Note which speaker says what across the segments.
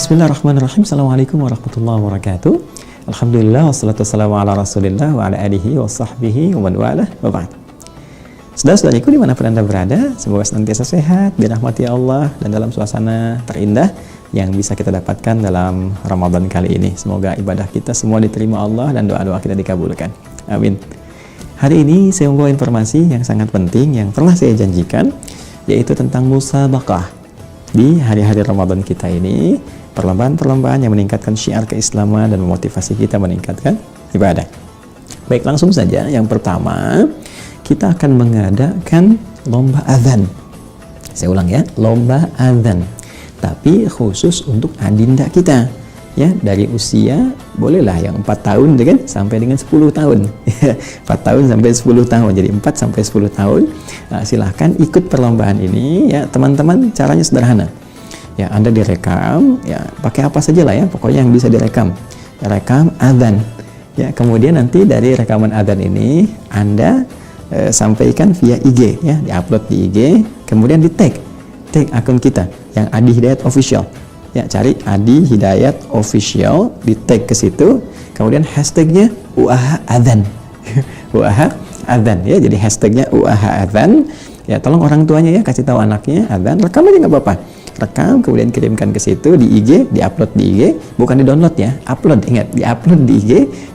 Speaker 1: Bismillahirrahmanirrahim. Assalamualaikum warahmatullahi wabarakatuh. Alhamdulillah wassalatu wassalamu ala rasulillah wa ala alihi wa sahbihi wa man walah wa ba'd. Saudara-saudariku dimanapun Anda berada, semoga senantiasa sehat, dirahmati Allah, dan dalam suasana terindah yang bisa kita dapatkan dalam Ramadan kali ini. Semoga ibadah kita semua diterima Allah dan doa-doa kita dikabulkan. Amin. Hari ini saya membawa informasi yang sangat penting yang pernah saya janjikan, yaitu tentang musabaqah. Di hari-hari Ramadan kita ini, perlombaan-perlombaan yang meningkatkan syiar keislaman dan memotivasi kita meningkatkan ibadah. Baik, langsung saja. Yang pertama, kita akan mengadakan lomba azan. Saya ulang ya, lomba azan. Tapi khusus untuk adinda kita. Ya, dari usia bolehlah yang 4 tahun kan sampai dengan 10 tahun. 4 tahun sampai 10 tahun. Jadi 4 sampai 10 tahun. Nah, silahkan ikut perlombaan ini ya, teman-teman. Caranya sederhana. Ya, Anda direkam, ya pakai apa saja lah ya, pokoknya yang bisa direkam. Rekam azan. Ya, kemudian nanti dari rekaman azan ini Anda sampaikan via IG ya, diupload di IG, kemudian di tag akun kita yang Adi Hidayat Official. Ya, cari Adi Hidayat Official, di tag ke situ, kemudian hashtagnya UAH Adzan. UAH Adzan ya, jadi hashtagnya UAH Adzan. Ya, tolong orang tuanya ya kasih tahu anaknya adzan, rekam aja nggak apa-apa. Rekam, kemudian kirimkan ke situ di IG, diupload di IG, bukan di download ya, upload, ingat, diupload di IG,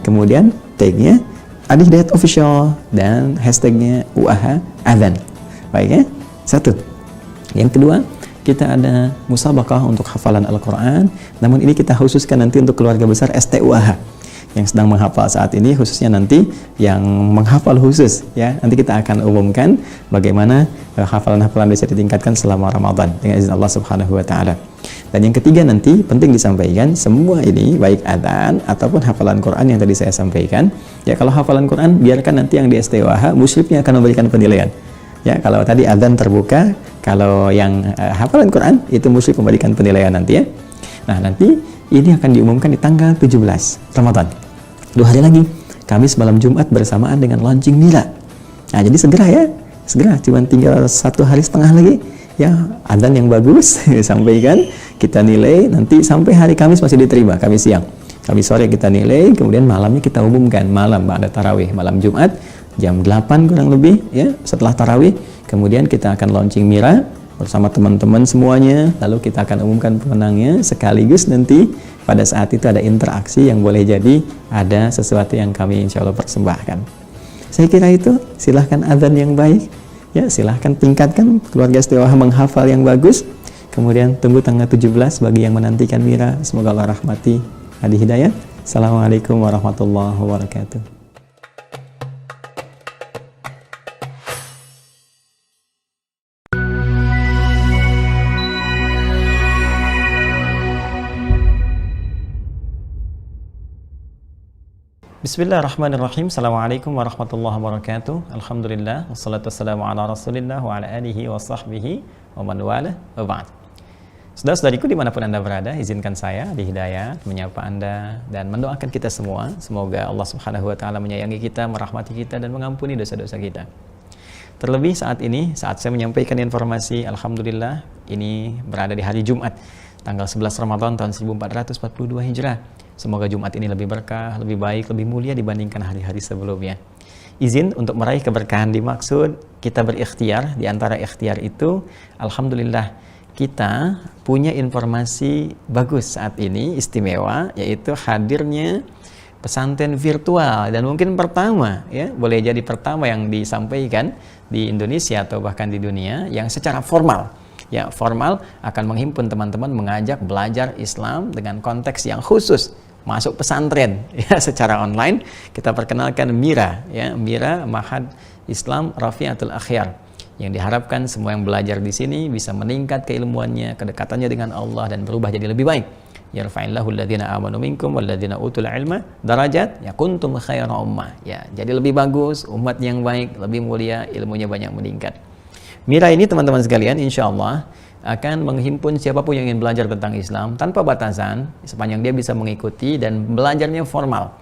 Speaker 1: kemudian tagnya Adi Hidayat Official dan hashtagnya UAH Adzan. Baik ya, satu. Yang kedua, kita ada musabaqah untuk hafalan Al-Quran, namun ini kita khususkan nanti untuk keluarga besar STUAH yang sedang menghafal saat ini, khususnya nanti yang menghafal khusus ya. Nanti kita akan umumkan bagaimana hafalan-hafalan bisa ditingkatkan selama Ramadan dengan izin Allah Subhanahu wa taala. Dan yang ketiga nanti penting disampaikan, semua ini baik adzan ataupun hafalan Quran yang tadi saya sampaikan. Ya, kalau hafalan Quran biarkan nanti yang di STUAH musyrifnya akan memberikan penilaian. Ya, kalau tadi adzan terbuka, kalau yang hafalan Quran itu musyrif memberikan penilaian nanti ya. Nah, nanti ini akan diumumkan di tanggal 17 Ramadan. 2 hari lagi, Kamis malam Jumat bersamaan dengan launching Mira. Nah, jadi segera ya, segera, cuma tinggal 1 hari setengah lagi. Ya, adzan yang bagus sampaikan, kita nilai, nanti sampai hari Kamis masih diterima, Kamis siang. Kamis sore kita nilai, kemudian malamnya kita umumkan, malam ada tarawih, malam Jumat, jam 8 kurang lebih, ya, setelah tarawih, kemudian kita akan launching Mira, bersama teman-teman semuanya, lalu kita akan umumkan pemenangnya, sekaligus nanti pada saat itu ada interaksi yang boleh jadi ada sesuatu yang kami insya Allah persembahkan. Saya kira itu, silahkan adzan yang baik, ya silahkan tingkatkan keluarga STUAH menghafal yang bagus, kemudian tunggu tanggal 17 bagi yang menantikan Mira. Semoga Allah rahmati Adi Hidayat. Assalamualaikum warahmatullahi wabarakatuh. Bismillahirrahmanirrahim. Assalamualaikum warahmatullahi wabarakatuh. Alhamdulillah, wassalatu wassalamu ala rasulillah wa ala alihi wa sahbihi wa man walah wa ba'd. Saudara-saudariku dimanapun Anda berada, izinkan saya di Hidayat menyapa Anda dan mendoakan kita semua. Semoga Allah Subhanahu wa ta'ala menyayangi kita, merahmati kita, dan mengampuni dosa-dosa kita. Terlebih saat ini, saat saya menyampaikan informasi, Alhamdulillah, ini berada di hari Jumat, tanggal 11 Ramadan tahun 1442 Hijrah. Semoga Jumat ini lebih berkah, lebih baik, lebih mulia dibandingkan hari-hari sebelumnya. Izin untuk meraih keberkahan dimaksud, kita berikhtiar. Di antara ikhtiar itu, Alhamdulillah, kita punya informasi bagus saat ini, istimewa, yaitu hadirnya pesantren virtual. Dan mungkin pertama, ya, boleh jadi pertama yang disampaikan di Indonesia atau bahkan di dunia, yang secara formal. Ya, formal akan menghimpun teman-teman mengajak belajar Islam dengan konteks yang khusus, masuk pesantren ya, secara online. Kita perkenalkan Mira ya, Mira Ma'had Islam Rafi'atul Akhyar, yang diharapkan semua yang belajar di sini bisa meningkat keilmuannya, kedekatannya dengan Allah, dan berubah jadi lebih baik. Yarfa'illahu alladhina amanu minkum walladhina utul ilma darajat ya kuntum khairan ummah. Ya, jadi lebih bagus, umat yang baik, lebih mulia, ilmunya banyak meningkat. Mira ini teman-teman sekalian insya Allah akan menghimpun siapapun yang ingin belajar tentang Islam tanpa batasan, sepanjang dia bisa mengikuti dan belajarnya formal.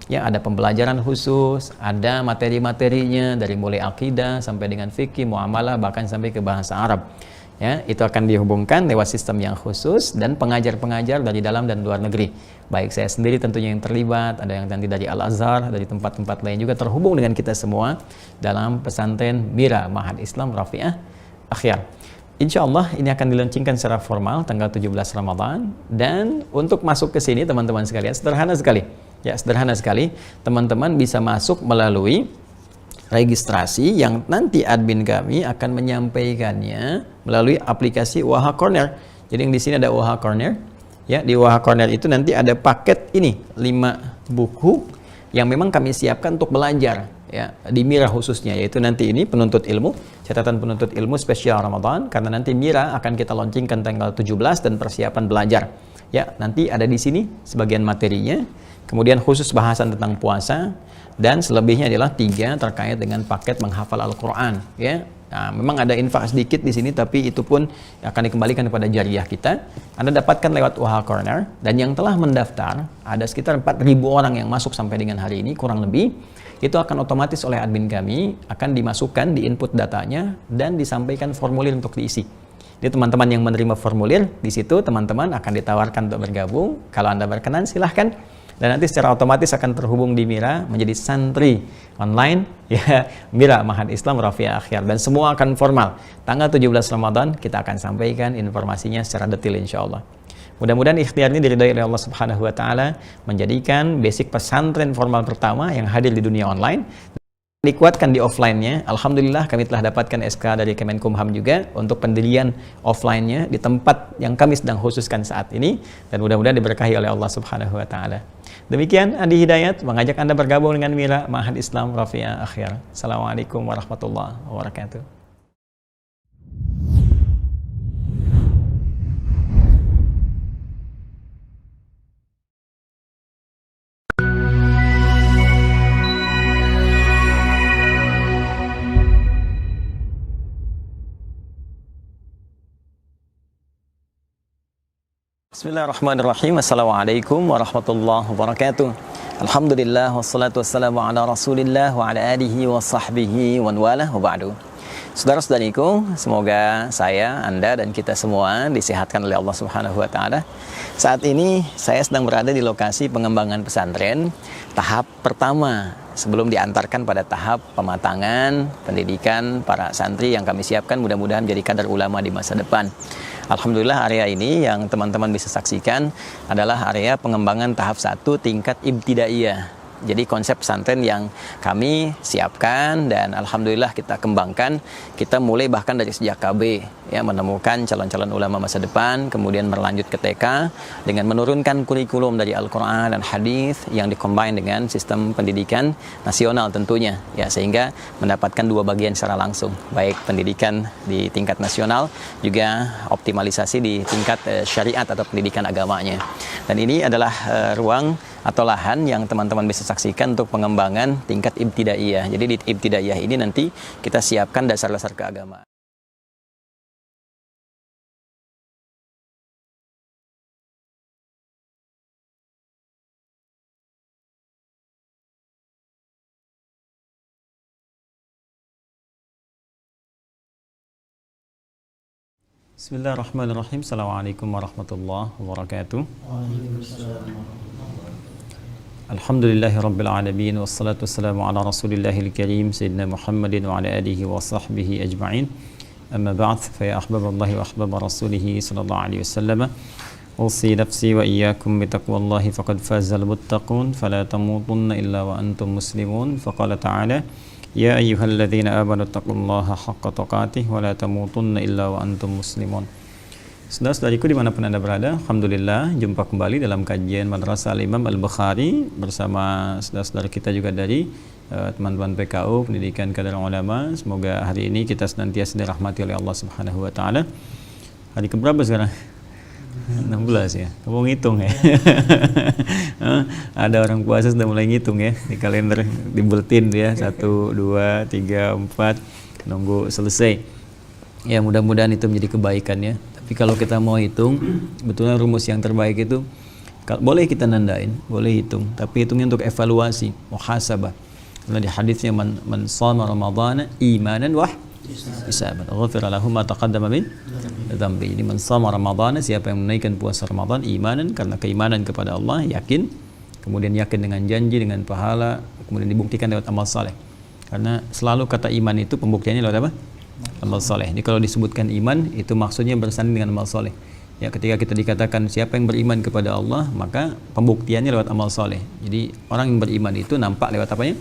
Speaker 1: Ya, ada pembelajaran khusus, ada materi-materinya dari mulai akidah sampai dengan fikih, muamalah, bahkan sampai ke bahasa Arab. Ya, itu akan dihubungkan lewat sistem yang khusus dan pengajar-pengajar dari dalam dan luar negeri. Baik saya sendiri tentunya yang terlibat, ada yang nanti dari Al-Azhar, dari tempat-tempat lain juga terhubung dengan kita semua dalam pesantren Mira Ma'had Islam Rafi'ah Akhyar. Insya Allah ini akan dilaunchingkan secara formal tanggal 17 Ramadan, dan untuk masuk ke sini teman-teman sekalian sederhana sekali. Ya, sederhana sekali. Teman-teman bisa masuk melalui registrasi yang nanti admin kami akan menyampaikannya melalui aplikasi Waha Corner. Jadi yang di sini ada Waha Corner. Ya, di Waha Corner itu nanti ada paket ini 5 buku yang memang kami siapkan untuk belajar ya di Mira khususnya, yaitu nanti ini penuntut ilmu, catatan penuntut ilmu spesial Ramadan, karena nanti Mira akan kita launchingkan tanggal 17 dan persiapan belajar. Ya, nanti ada di sini sebagian materinya. Kemudian khusus bahasan tentang puasa, dan selebihnya adalah 3 terkait dengan paket menghafal Al-Quran. Ya, nah, memang ada infak sedikit di sini, tapi itu pun akan dikembalikan kepada jariah kita. Anda dapatkan lewat Waha Corner, dan yang telah mendaftar ada sekitar 4.000 orang yang masuk sampai dengan hari ini kurang lebih. Itu akan otomatis oleh admin kami akan dimasukkan di input datanya dan disampaikan formulir untuk diisi. Jadi teman-teman yang menerima formulir di situ teman-teman akan ditawarkan untuk bergabung. Kalau Anda berkenan silahkan. Dan nanti secara otomatis akan terhubung di Mira menjadi santri online ya Mira Ma'had Islam Rafi'ah Akhyar, dan semua akan formal. Tanggal 17 Ramadan kita akan sampaikan informasinya secara detail insyaallah. Mudah-mudahan ikhtiar ini diridhai oleh Allah Subhanahu wa taala, menjadikan basic pesantren formal pertama yang hadir di dunia online. Dikuatkan di offline-nya. Alhamdulillah kami telah dapatkan SK dari Kemenkumham juga untuk pendirian offline-nya di tempat yang kami sedang khususkan saat ini, dan mudah-mudahan diberkahi oleh Allah Subhanahu wa taala. Demikian Andi Hidayat mengajak Anda bergabung dengan Mira Ma'had Islam Rafi'ah Akhyar. Assalamualaikum warahmatullahi wabarakatuh. Bismillahirrahmanirrahim. Assalamualaikum warahmatullahi wabarakatuh. Alhamdulillah wassalatu wassalamu ala Rasulillah wa ala alihi wa sahbihi wa walah wa ba'du. Saudara-saudariku, semoga saya, Anda dan kita semua disehatkan oleh Allah Subhanahu wa taala. Saat ini saya sedang berada di lokasi pengembangan pesantren tahap pertama sebelum diantarkan pada tahap pematangan pendidikan para santri yang kami siapkan mudah-mudahan menjadi kadar ulama di masa depan. Alhamdulillah area ini yang teman-teman bisa saksikan adalah area pengembangan tahap 1 tingkat ibtidaiyah. Jadi konsep pesantren yang kami siapkan dan alhamdulillah kita kembangkan. Kita mulai bahkan dari sejak KB ya, menemukan calon-calon ulama masa depan, kemudian berlanjut ke TK dengan menurunkan kurikulum dari Al-Qur'an dan hadis yang dikombin dengan sistem pendidikan nasional tentunya ya, sehingga mendapatkan 2 bagian secara langsung, baik pendidikan di tingkat nasional juga optimalisasi di tingkat syariat atau pendidikan agamanya. Dan ini adalah ruang atau lahan yang teman-teman bisa saksikan untuk pengembangan tingkat ibtidaiyah. Jadi di ibtidaiyah ini nanti kita siapkan dasar-dasar keagamaan. Bismillahirrahmanirrahim. Assalamualaikum warahmatullahi wabarakatuh. Alhamdulillahi rabbil alamin, wassalatu wassalamu ala rasulillahil karim sayyidina Muhammadin wa ala alihi wa sahbihi ajma'in. Amma ba'd, fa ya ahbaballahi wa ahbaba rasulihi sallallahu alaihi wasallam, usi nafsi wa iyyakum bi taqwallahi faqad fazal muttaqun fala tamutunna illa wa antum muslimun. Faqala ta'ala ya ayyuhalladzina amanu taqullaha haqqa tuqatih wa la tamutunna illa wa antum muslimun. Saudara-saudariku dimanapun Anda berada, alhamdulillah jumpa kembali dalam kajian Madrasah Al-Imam Al-Bukhari bersama saudara-saudara kita juga dari teman-teman PKU Pendidikan Kader Ulama. Semoga hari ini kita senantiasa dirahmati oleh Allah Subhanahu wa taala. Hari keberapa sekarang? 16 ya. Kamu ngitung ya. Ada orang puasa sudah mulai ngitung ya di kalender, di bulletin ya. 1 2 3 4 nunggu selesai. Ya, mudah-mudahan itu menjadi kebaikan ya. Tapi kalau kita mau hitung, betulnya rumus yang terbaik itu boleh kita nandain, boleh hitung, tapi hitungnya untuk evaluasi, muhasabah. Karena di hadisnya man shoma ramadhana imanan wa hisaban. Ghufira lahu ma taqaddama min dzambi. Jadi man shama Ramadan, siapa yang menunaikan puasa Ramadan imanan, karena keimanan kepada Allah, yakin, kemudian yakin dengan janji, dengan pahala, kemudian dibuktikan lewat amal saleh. Karena selalu kata iman itu pembuktiannya lewat apa? Amal saleh. Jadi kalau disebutkan iman itu maksudnya bersanding dengan amal saleh. Ya, ketika kita dikatakan siapa yang beriman kepada Allah, maka pembuktiannya lewat amal soleh. Jadi orang yang beriman itu nampak lewat apanya?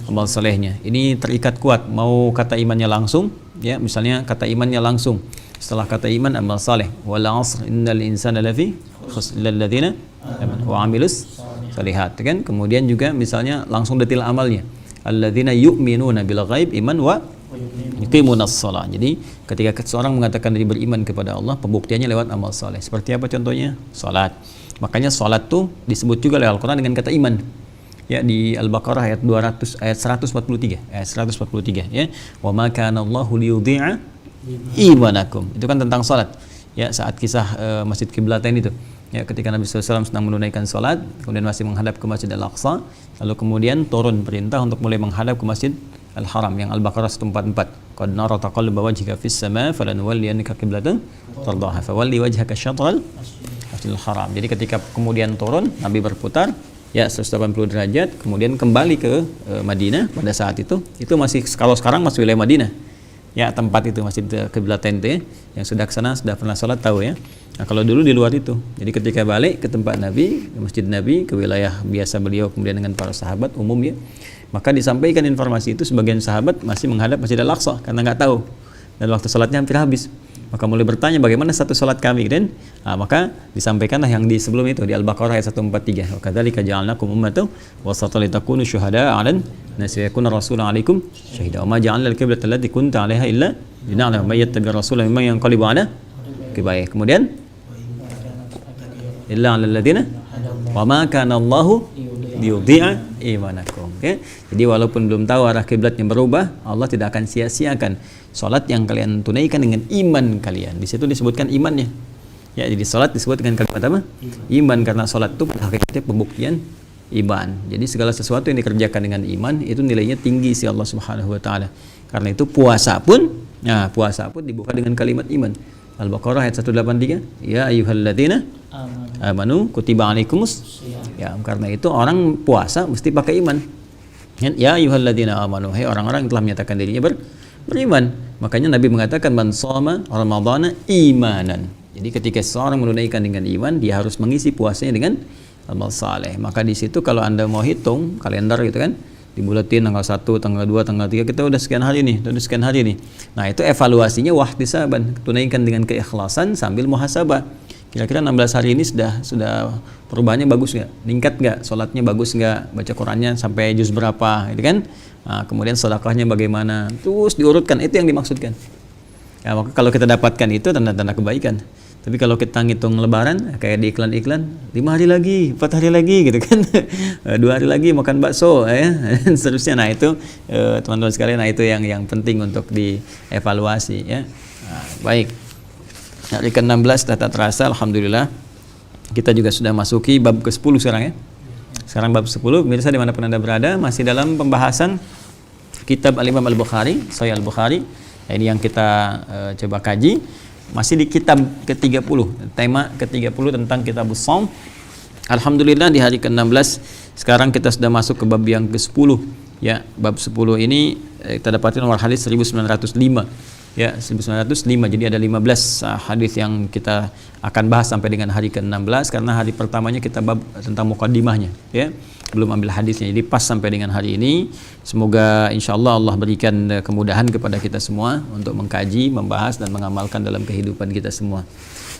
Speaker 1: Amal solehnya. Ini terikat kuat. Mau kata imannya langsung, ya misalnya kata imannya langsung. Setelah kata iman amal soleh. Wal 'asr innal insana lafi khusr illal ladzina amanu wa 'amilus shalihat. Kan? Kemudian juga misalnya langsung detail amalnya. Alladzina yu'minuna bil ghaib iman wa yuqimunas shalah. Jadi ketika seorang mengatakan diri beriman kepada Allah, pembuktiannya lewat amal saleh. Seperti apa contohnya? Salat. Makanya salat tuh disebut juga oleh Al-Qur'an dengan kata iman. Ya, di Al-Baqarah ayat 143 ya. Wa ma kana Allahu liyudhi'a imanakum. Itu kan tentang salat. Ya, saat kisah Masjid Qiblatain itu. Ya, ketika Nabi SAW sedang menunaikan salat, kemudian masih menghadap ke Masjid Al-Aqsa, lalu kemudian turun perintah untuk mulai menghadap ke Masjid Al-Haram yang Al-Baqarah 144. Qad nara taqalluba wajhika fis sama falanuwalliyannaka qiblatan tardaha fawalli wajhaka syatral Masjidil Haram. Jadi ketika kemudian turun, Nabi berputar ya 180 derajat, kemudian kembali ke Madinah pada saat itu masih, kalau sekarang masih wilayah Madinah. Ya, tempat itu Masjid Qiblatain itu ya. Yang sudah ke sana sudah pernah salat tahu ya. Nah, kalau dulu di luar itu. Jadi ketika balik ke tempat Nabi, ke Masjid Nabi, ke wilayah biasa beliau kemudian dengan para sahabat umum ya, maka disampaikan informasi itu, sebagian sahabat masih menghadap Masjid Al-Aqsa karena nggak tahu, dan waktu salatnya hampir habis, maka mulai bertanya bagaimana satu salat kami, dan maka disampaikanlah yang di sebelum itu di Al-Baqarah ayat 143. Wa kadzalika ja'alnakum ummatan wasatan litakunu syuhada'a 'alan nasi wa yakuna rasulun 'alaikum syahida. Wa ma ja'alna al-qiblata allati kunta 'alaiha illa lina'lama may yattabi'ir rasula mimman yanqalibu 'ala aqibihi. Kemudian illa 'alal ladzina wa ma kana Allahu liyudhi'a imanakum. Okay? Jadi walaupun belum tahu arah kiblatnya berubah, Allah tidak akan sia-siakan salat yang kalian tunaikan dengan iman kalian. Di situ disebutkan imannya. Ya, jadi salat disebut dengan kalimat apa? Iman, karena salat itu pada hakikatnya pembuktian iman. Jadi segala sesuatu yang dikerjakan dengan iman itu nilainya tinggi si Allah Subhanahu wa taala. Karena itu puasa pun dibuka dengan kalimat iman. Al-Baqarah ayat 183, ya ayyuhalladzina amanu kutiba alaikumus. Ya, karena itu orang puasa mesti pakai iman. Ya ayyuhalladzina amanu, hai orang-orang yang telah menyatakan dirinya beriman. Makanya Nabi mengatakan man shoma ramadhana imanan. Jadi ketika seorang menunaikan dengan iman, dia harus mengisi puasanya dengan amal saleh. Maka di situ kalau Anda mau hitung kalender gitu kan, dibuletin tanggal 1, tanggal 2, tanggal 3, kita udah sekian hari nih, udah sekian hari nih. Nah, itu evaluasinya wahtisaban, tunaikan dengan keikhlasan sambil muhasabah. Kira-kira 16 hari ini sudah perubahannya bagus nggak? Meningkat nggak? Sholatnya bagus nggak? Baca Qurannya sampai juz berapa? Gitu kan? Nah, kemudian sedekahnya bagaimana? Terus diurutkan, itu yang dimaksudkan. Ya, maka kalau kita dapatkan itu tanda-tanda kebaikan. Tapi kalau kita ngitung lebaran kayak di iklan-iklan, 5 hari lagi, 4 hari lagi gitu kan, 2 hari lagi makan bakso ya, dan seterusnya. Nah itu teman-teman sekalian, nah itu yang penting untuk dievaluasi ya. Nah, baik, hari ke-16 tak terasa, alhamdulillah kita juga sudah masuki bab ke-10 sekarang ya. Sekarang bab 10, pemirsa dimanapun Anda berada, masih dalam pembahasan kitab Al-Imam Al-Bukhari, Sahih Al-Bukhari. Nah, ini yang kita coba kaji. Masih di kitab ke-30, tema ke-30 tentang kitab Shaum. Alhamdulillah di hari ke-16 sekarang kita sudah masuk ke bab yang ke-10 ya. Bab 10 ini kita dapatkan nomor hadis 1905 ya, 1905. Jadi ada 15 hadis yang kita akan bahas sampai dengan hari ke-16, karena hari pertamanya kita bab tentang mukaddimahnya ya, belum ambil hadisnya. Jadi pas sampai dengan hari ini. Semoga insyaallah Allah berikan kemudahan kepada kita semua untuk mengkaji, membahas dan mengamalkan dalam kehidupan kita semua.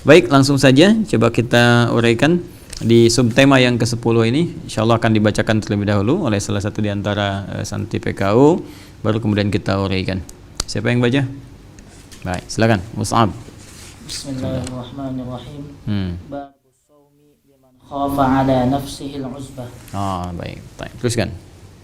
Speaker 1: Baik, langsung saja coba kita uraikan di subtema yang ke-10 ini. Insyaallah akan dibacakan terlebih dahulu oleh salah satu di antara santri PKU, baru kemudian kita uraikan. Siapa yang baca? Baik, silakan Mus'ab.
Speaker 2: Bismillahirrahmanirrahim. Babu shaumi liman khafa ala nafsihi al-uzbah.
Speaker 1: Baik. Teruskan.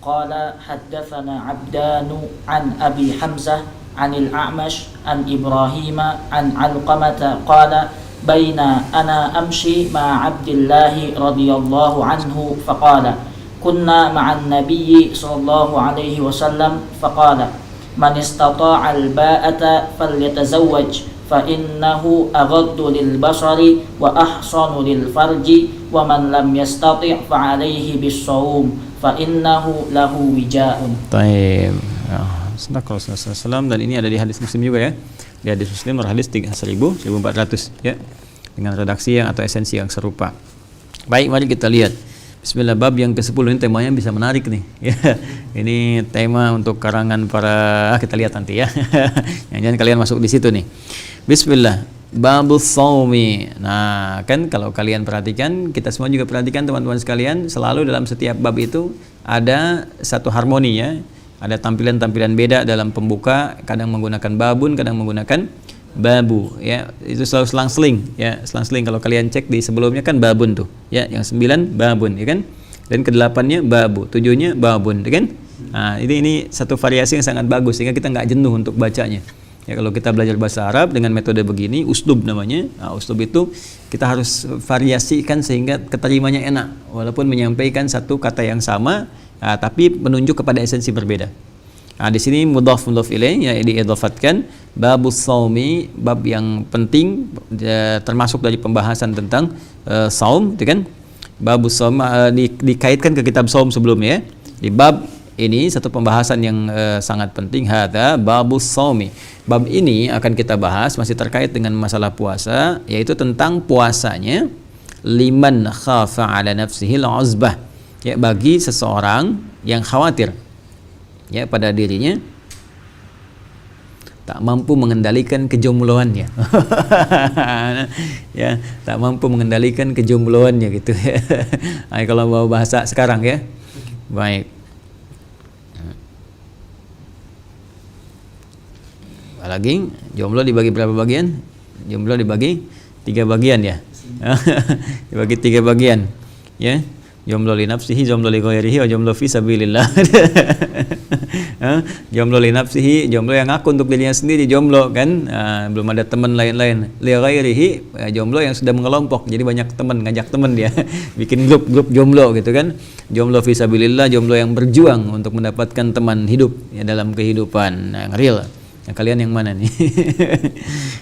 Speaker 2: Qala haddatsana Abdanu an Abi Hamzah anil A'mash an Ibrahim an Alqamah qala baina ana amshi ma Abdullah radhiyallahu anhu faqala kunna ma'an nabiyyi sallallahu alaihi wasallam faqala man istata'a al-ba'ata falyatazawwaj fa innahu aghaddu lil basari wa ahsanu lil farji wa man lam yastati' fa alayhi bis-shaum fa innahu lahu wijaa'un.
Speaker 1: Taib. Dan ini ada di hadis Muslim juga ya. Di hadis Muslim nomor hadis 1400 ya. Dengan redaksi yang atau esensi yang serupa. Baik, mari kita lihat. Bismillah, bab yang ke-10 ini temanya bisa menarik nih. Ya. Ini tema untuk karangan para kita lihat nanti ya. Jangan kalian masuk di situ nih. Bismillah, babus shaumi. Nah, kan kalau kalian perhatikan, kita semua juga perhatikan teman-teman sekalian, selalu dalam setiap bab itu ada satu harmoni ya. Ada tampilan-tampilan beda dalam pembuka, kadang menggunakan babun, kadang menggunakan babu ya. Itu selalu selang-seling ya, selang-seling. Kalau kalian cek di sebelumnya kan babun tuh ya, yang 9 babun ya kan, dan ke-8-nya babu, 7-nya babun ya kan. Nah, ini satu variasi yang sangat bagus sehingga kita nggak jenuh untuk bacanya ya. Kalau kita belajar bahasa Arab dengan metode begini, uslub namanya. Nah, uslub itu kita harus variasikan sehingga keterimanya enak, walaupun menyampaikan satu kata yang sama tapi menunjuk kepada esensi berbeda. Nah, di sini mudhaf ilaih ya, diidhafatkan babus shaumi, bab yang penting termasuk dari pembahasan tentang saum itu kan. Babus shaum dikaitkan ke kitab saum sebelumnya ya. Di bab ini satu pembahasan yang sangat penting, hadza babus shaumi. Bab ini akan kita bahas masih terkait dengan masalah puasa, yaitu tentang puasanya liman khafa ala nafsihi al-uzbah ya, bagi seseorang yang khawatir ya pada dirinya tak mampu mengendalikan kejombloannya. Ya, tak mampu mengendalikan kejombloannya gitu ya. Nah, kalau mau bahasa sekarang ya. Baik. Lagi jomblo dibagi berapa bagian? Jomblo dibagi 3 bagian ya. Dibagi 3 bagian ya. Jomblo li nafsihi, jomblo li ghairihi, jomblo fi sabilillah. Jomblo li nafsihi, jomblo yang ngaku untuk dirinya sendiri, jomblo kan, belum ada teman lain-lain. Li ghairihi, jomblo yang sudah mengelompok, jadi banyak teman, ngajak teman dia, bikin grup jomblo gitu kan. Jomblo fi sabilillah, jomblo yang berjuang untuk mendapatkan teman hidup ya dalam kehidupan yang real. Nah, kalian yang mana nih?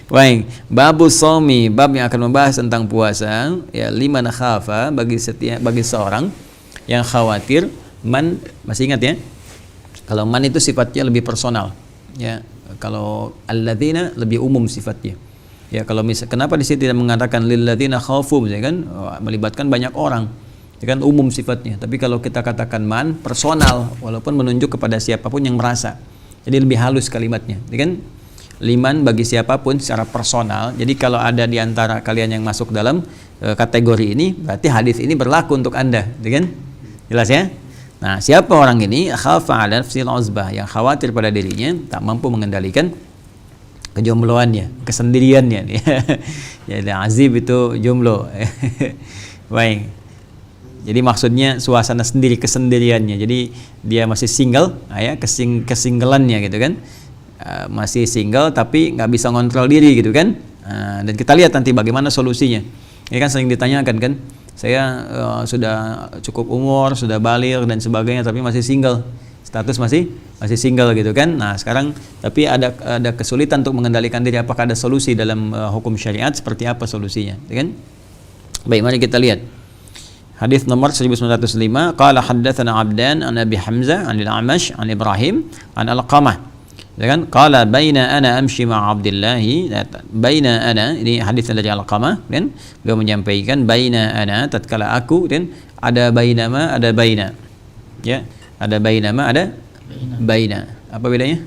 Speaker 1: Baik, babus shaumi, bab yang akan membahas tentang puasa ya, liman khafa, bagi seorang yang khawatir. Man, masih ingat ya? Kalau man itu sifatnya lebih personal ya. Kalau alladzina lebih umum sifatnya. Ya, kalau kenapa di sini tidak mengatakan lil ladzina khafu ya kan? Melibatkan banyak orang. Ya kan, umum sifatnya. Tapi kalau kita katakan man, personal, walaupun menunjuk kepada siapapun yang merasa. Jadi lebih halus kalimatnya, ya kan? Liman bagi siapapun secara personal. Jadi kalau ada di antara kalian yang masuk dalam kategori ini, berarti hadis ini berlaku untuk Anda, ya kan? Jelas ya? Nah, siapa orang ini? Khafa 'ala nafsil uzbah, yang khawatir pada dirinya tak mampu mengendalikan kejombloannya, kesendiriannya. Jadi azib itu jomblo. Baik. Jadi maksudnya suasana sendiri, kesendiriannya. Jadi dia masih single, ya, kesinggelannya gitu kan. Masih single tapi nggak bisa ngontrol diri gitu kan. Dan kita lihat nanti bagaimana solusinya. Ini kan sering ditanyakan kan, saya sudah cukup umur, sudah baligh dan sebagainya, tapi masih single. Status masih single gitu kan. Nah, sekarang tapi ada kesulitan untuk mengendalikan diri. Apakah ada solusi dalam hukum syariat? Seperti apa solusinya, gitu kan? Baik, mari kita lihat. Hadis nomor 1905, qala haddatsana Abdan an Abi Hamzah an al-A'mash an Ibrahim an Alqamah. Ya kan? Qala baina ana amshi ma Abdullah, baina ana, ini hadis dari Alqamah kan. Beliau menyampaikan baina ana, tatkala aku, dan ada bainama, ada baina. Ya, ada bainama, ada baina. Apa bedanya?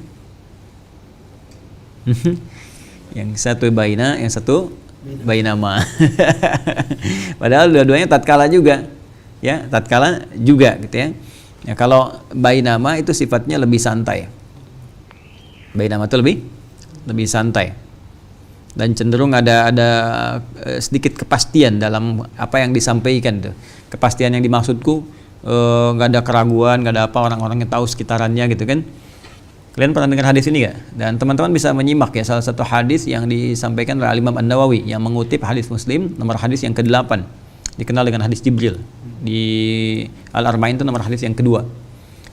Speaker 1: Yang satu baina, yang satu bainama. Padahal dua-duanya tatkala juga ya, tatkala juga gitu ya. Ya, kalau bainama itu sifatnya lebih santai. Bainama itu lebih santai dan cenderung ada sedikit kepastian dalam apa yang disampaikan tuh. Kepastian yang dimaksudku nggak ada keraguan, nggak ada apa, orang-orang yang tahu sekitarannya gitu kan. Kalian pernah dengar hadis ini nggak? Dan teman-teman bisa menyimak ya salah satu hadis yang disampaikan oleh Imam An-Nawawi yang mengutip hadis Muslim nomor hadis yang ke-8, dikenal dengan hadis Jibril. Di Al-Arba'in itu nomor hadis yang kedua.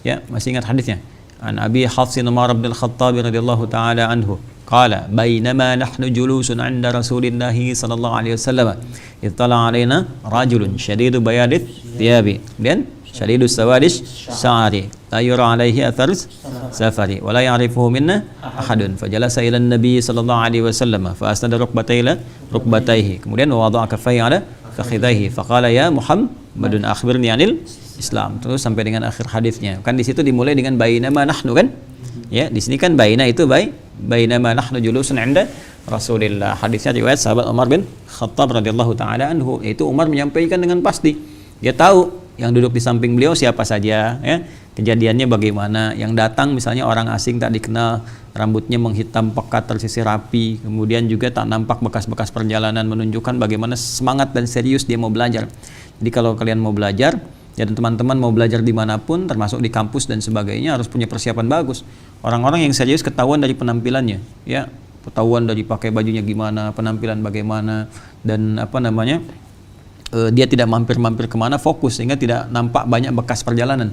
Speaker 1: Ya, masih ingat hadisnya? an Abi Hafsin Umar bin Al-Khattab radhiyallahu taala anhu qala bainama nahnu julusun 'inda Rasulillah sallallahu alaihi wasallam ittala 'alaina rajulun shadidu bayadit thiyabi dan shadidu sawadis sya'ri la yura 'alaihi atharus safari wa la ya'rifuhu minna ahadun fajalasa ila an-nabi sallallahu alaihi wasallam fa asnada rukbatayhi kemudian wada'a kaffayhi 'ala fakhidaihi faqala ya Muhammadun akhbirni 'anil Islam, terus sampai dengan akhir hadisnya. Kan di situ dimulai dengan bainama nahnu kan? Ya, di sini kan baina itu bainama nahnu julusun 'inda Rasulillah. Hadisnya riwayat sahabat Umar bin Khattab radhiyallahu taala anhu. Itu Umar menyampaikan dengan pasti. Dia tahu yang duduk di samping beliau siapa saja, ya. Kejadiannya bagaimana, yang datang misalnya orang asing tak dikenal, rambutnya menghitam pekat tersisir rapi, kemudian juga tak nampak bekas-bekas perjalanan menunjukkan bagaimana semangat dan serius dia mau belajar. Jadi kalau kalian mau belajar, ya, dan teman-teman mau belajar dimanapun, termasuk di kampus dan sebagainya, harus punya persiapan bagus. Orang-orang yang serius ketahuan dari penampilannya, ya, ketahuan dari pakai bajunya gimana, penampilan bagaimana, dan dia tidak mampir-mampir kemana, fokus sehingga tidak nampak banyak bekas perjalanan,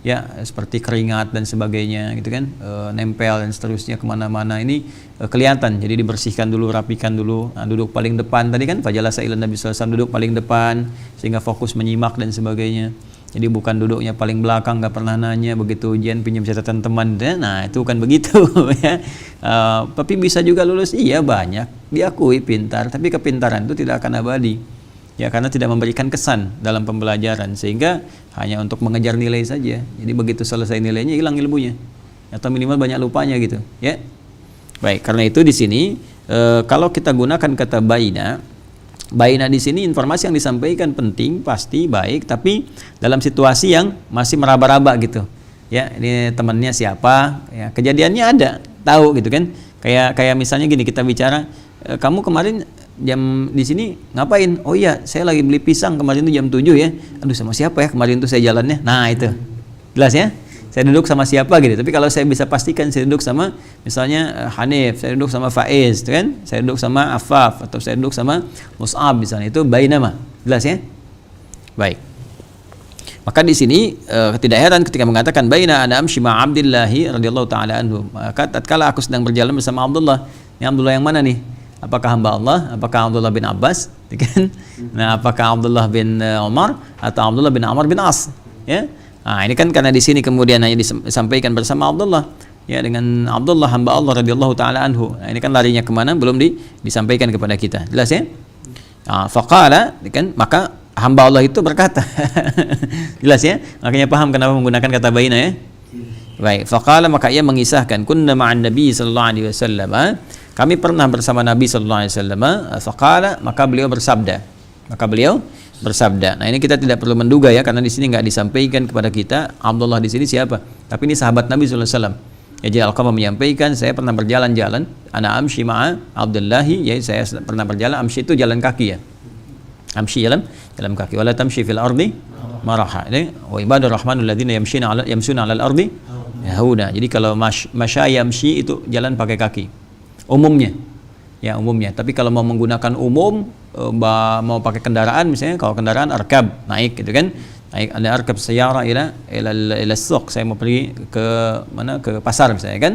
Speaker 1: ya, seperti keringat dan sebagainya, gitu kan, nempel dan seterusnya kemana-mana. Ini kelihatan, jadi dibersihkan dulu, rapikan dulu. Nah, duduk paling depan tadi kan, fajalasa ila Nabi sallallahu alaihi wasallam, duduk paling depan sehingga fokus menyimak dan sebagainya. Jadi bukan duduknya paling belakang, nggak pernah nanya, begitu ujian pinjam catatan teman, nah itu kan begitu. Ya. Tapi bisa juga lulus, iya banyak, diakui pintar, tapi kepintaran itu tidak akan abadi, ya, karena tidak memberikan kesan dalam pembelajaran, sehingga hanya untuk mengejar nilai saja. Jadi begitu selesai nilainya hilang ilmunya, atau minimal banyak lupanya gitu, ya. Baik, karena itu di sini kalau kita gunakan kata baina di sini, informasi yang disampaikan penting, pasti baik, tapi dalam situasi yang masih meraba-raba gitu. Ya, ini temannya siapa, ya, kejadiannya ada, tahu gitu kan. Kayak misalnya gini, kita bicara, kamu kemarin jam di sini ngapain? Oh iya, saya lagi beli pisang kemarin itu jam 7 ya. Aduh, sama siapa ya kemarin tuh saya jalannya? Nah, itu. Jelas ya? Saya duduk sama siapa gitu. Tapi kalau saya bisa pastikan saya duduk sama misalnya Hanif, saya duduk sama Faiz, kan? Saya duduk sama Afaf, atau saya duduk sama Mus'ab misalnya, itu bainama. Jelas ya? Baik. Maka di sini tidak heran ketika mengatakan baina ana amshi ma Abdullah radhiyallahu taala anhu. Maka tatkala aku sedang berjalan bersama Abdullah. Ini Abdullah yang mana nih? Apakah hamba Allah? Apakah Abdullah bin Abbas? Kan? Nah, apakah Abdullah bin Umar atau Abdullah bin Amr bin As? Ya. Nah, ini kan karena di sini kemudian hanya disampaikan bersama Abdullah, ya, dengan Abdullah hamba Allah radhiyallahu taala anhu. Nah, ini kan larinya kemana belum disampaikan kepada kita. Jelas ya? Nah, faqala, kan, maka hamba Allah itu berkata. Jelas ya? Makanya paham kenapa menggunakan kata baina ya? Baik, faqala, maka ia mengisahkan kunna ma'an Nabi sallallahu alaihi wasallam. Kami pernah bersama Nabi sallallahu alaihi wasallam. Faqala, maka beliau bersabda. Nah, ini kita tidak perlu menduga ya, karena di sini nggak disampaikan kepada kita Abdullah di sini siapa. Tapi ini sahabat Nabi sallallahu alaihi wasallam. Ya, jadi Al-Qamah menyampaikan, saya pernah berjalan-jalan, ana amshi ma'a Abdullahi, ya, saya pernah berjalan, amshi itu jalan kaki ya. Amshi jalan kaki. Wala tamshi fil ardi maraha. Wa ibadur rahmanul ladzina yamshuna 'alal ardi hauna. Jadi kalau masya yamshi itu jalan pakai kaki. Umumnya. Tapi kalau mau menggunakan umum, mau pakai kendaraan misalnya, kalau kendaraan arkab, naik gitu kan. Naik, ada arkab sayyara ila suq, saya mau pergi ke mana, ke pasar misalnya kan.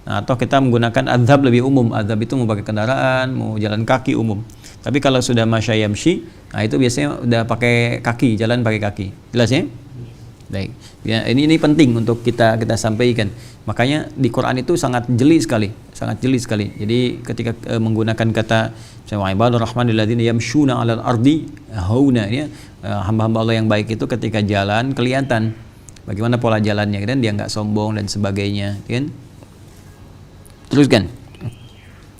Speaker 1: Nah, atau kita menggunakan adzhab lebih umum. Adzhab itu mau pakai kendaraan, mau jalan kaki umum. Tapi kalau sudah masya yamshi, nah itu biasanya udah pakai kaki, jalan pakai kaki. Jelas ya? Baik. Ya, ini penting untuk kita sampaikan. Makanya di Quran itu sangat jeli sekali. Jadi ketika menggunakan kata wa ibadur rahmanil ladzina yamshuna 'alal ardi hauna, ya, hamba-hamba Allah yang baik itu ketika jalan kelihatan bagaimana pola jalannya, kan, dia nggak sombong dan sebagainya, kan. Teruskan.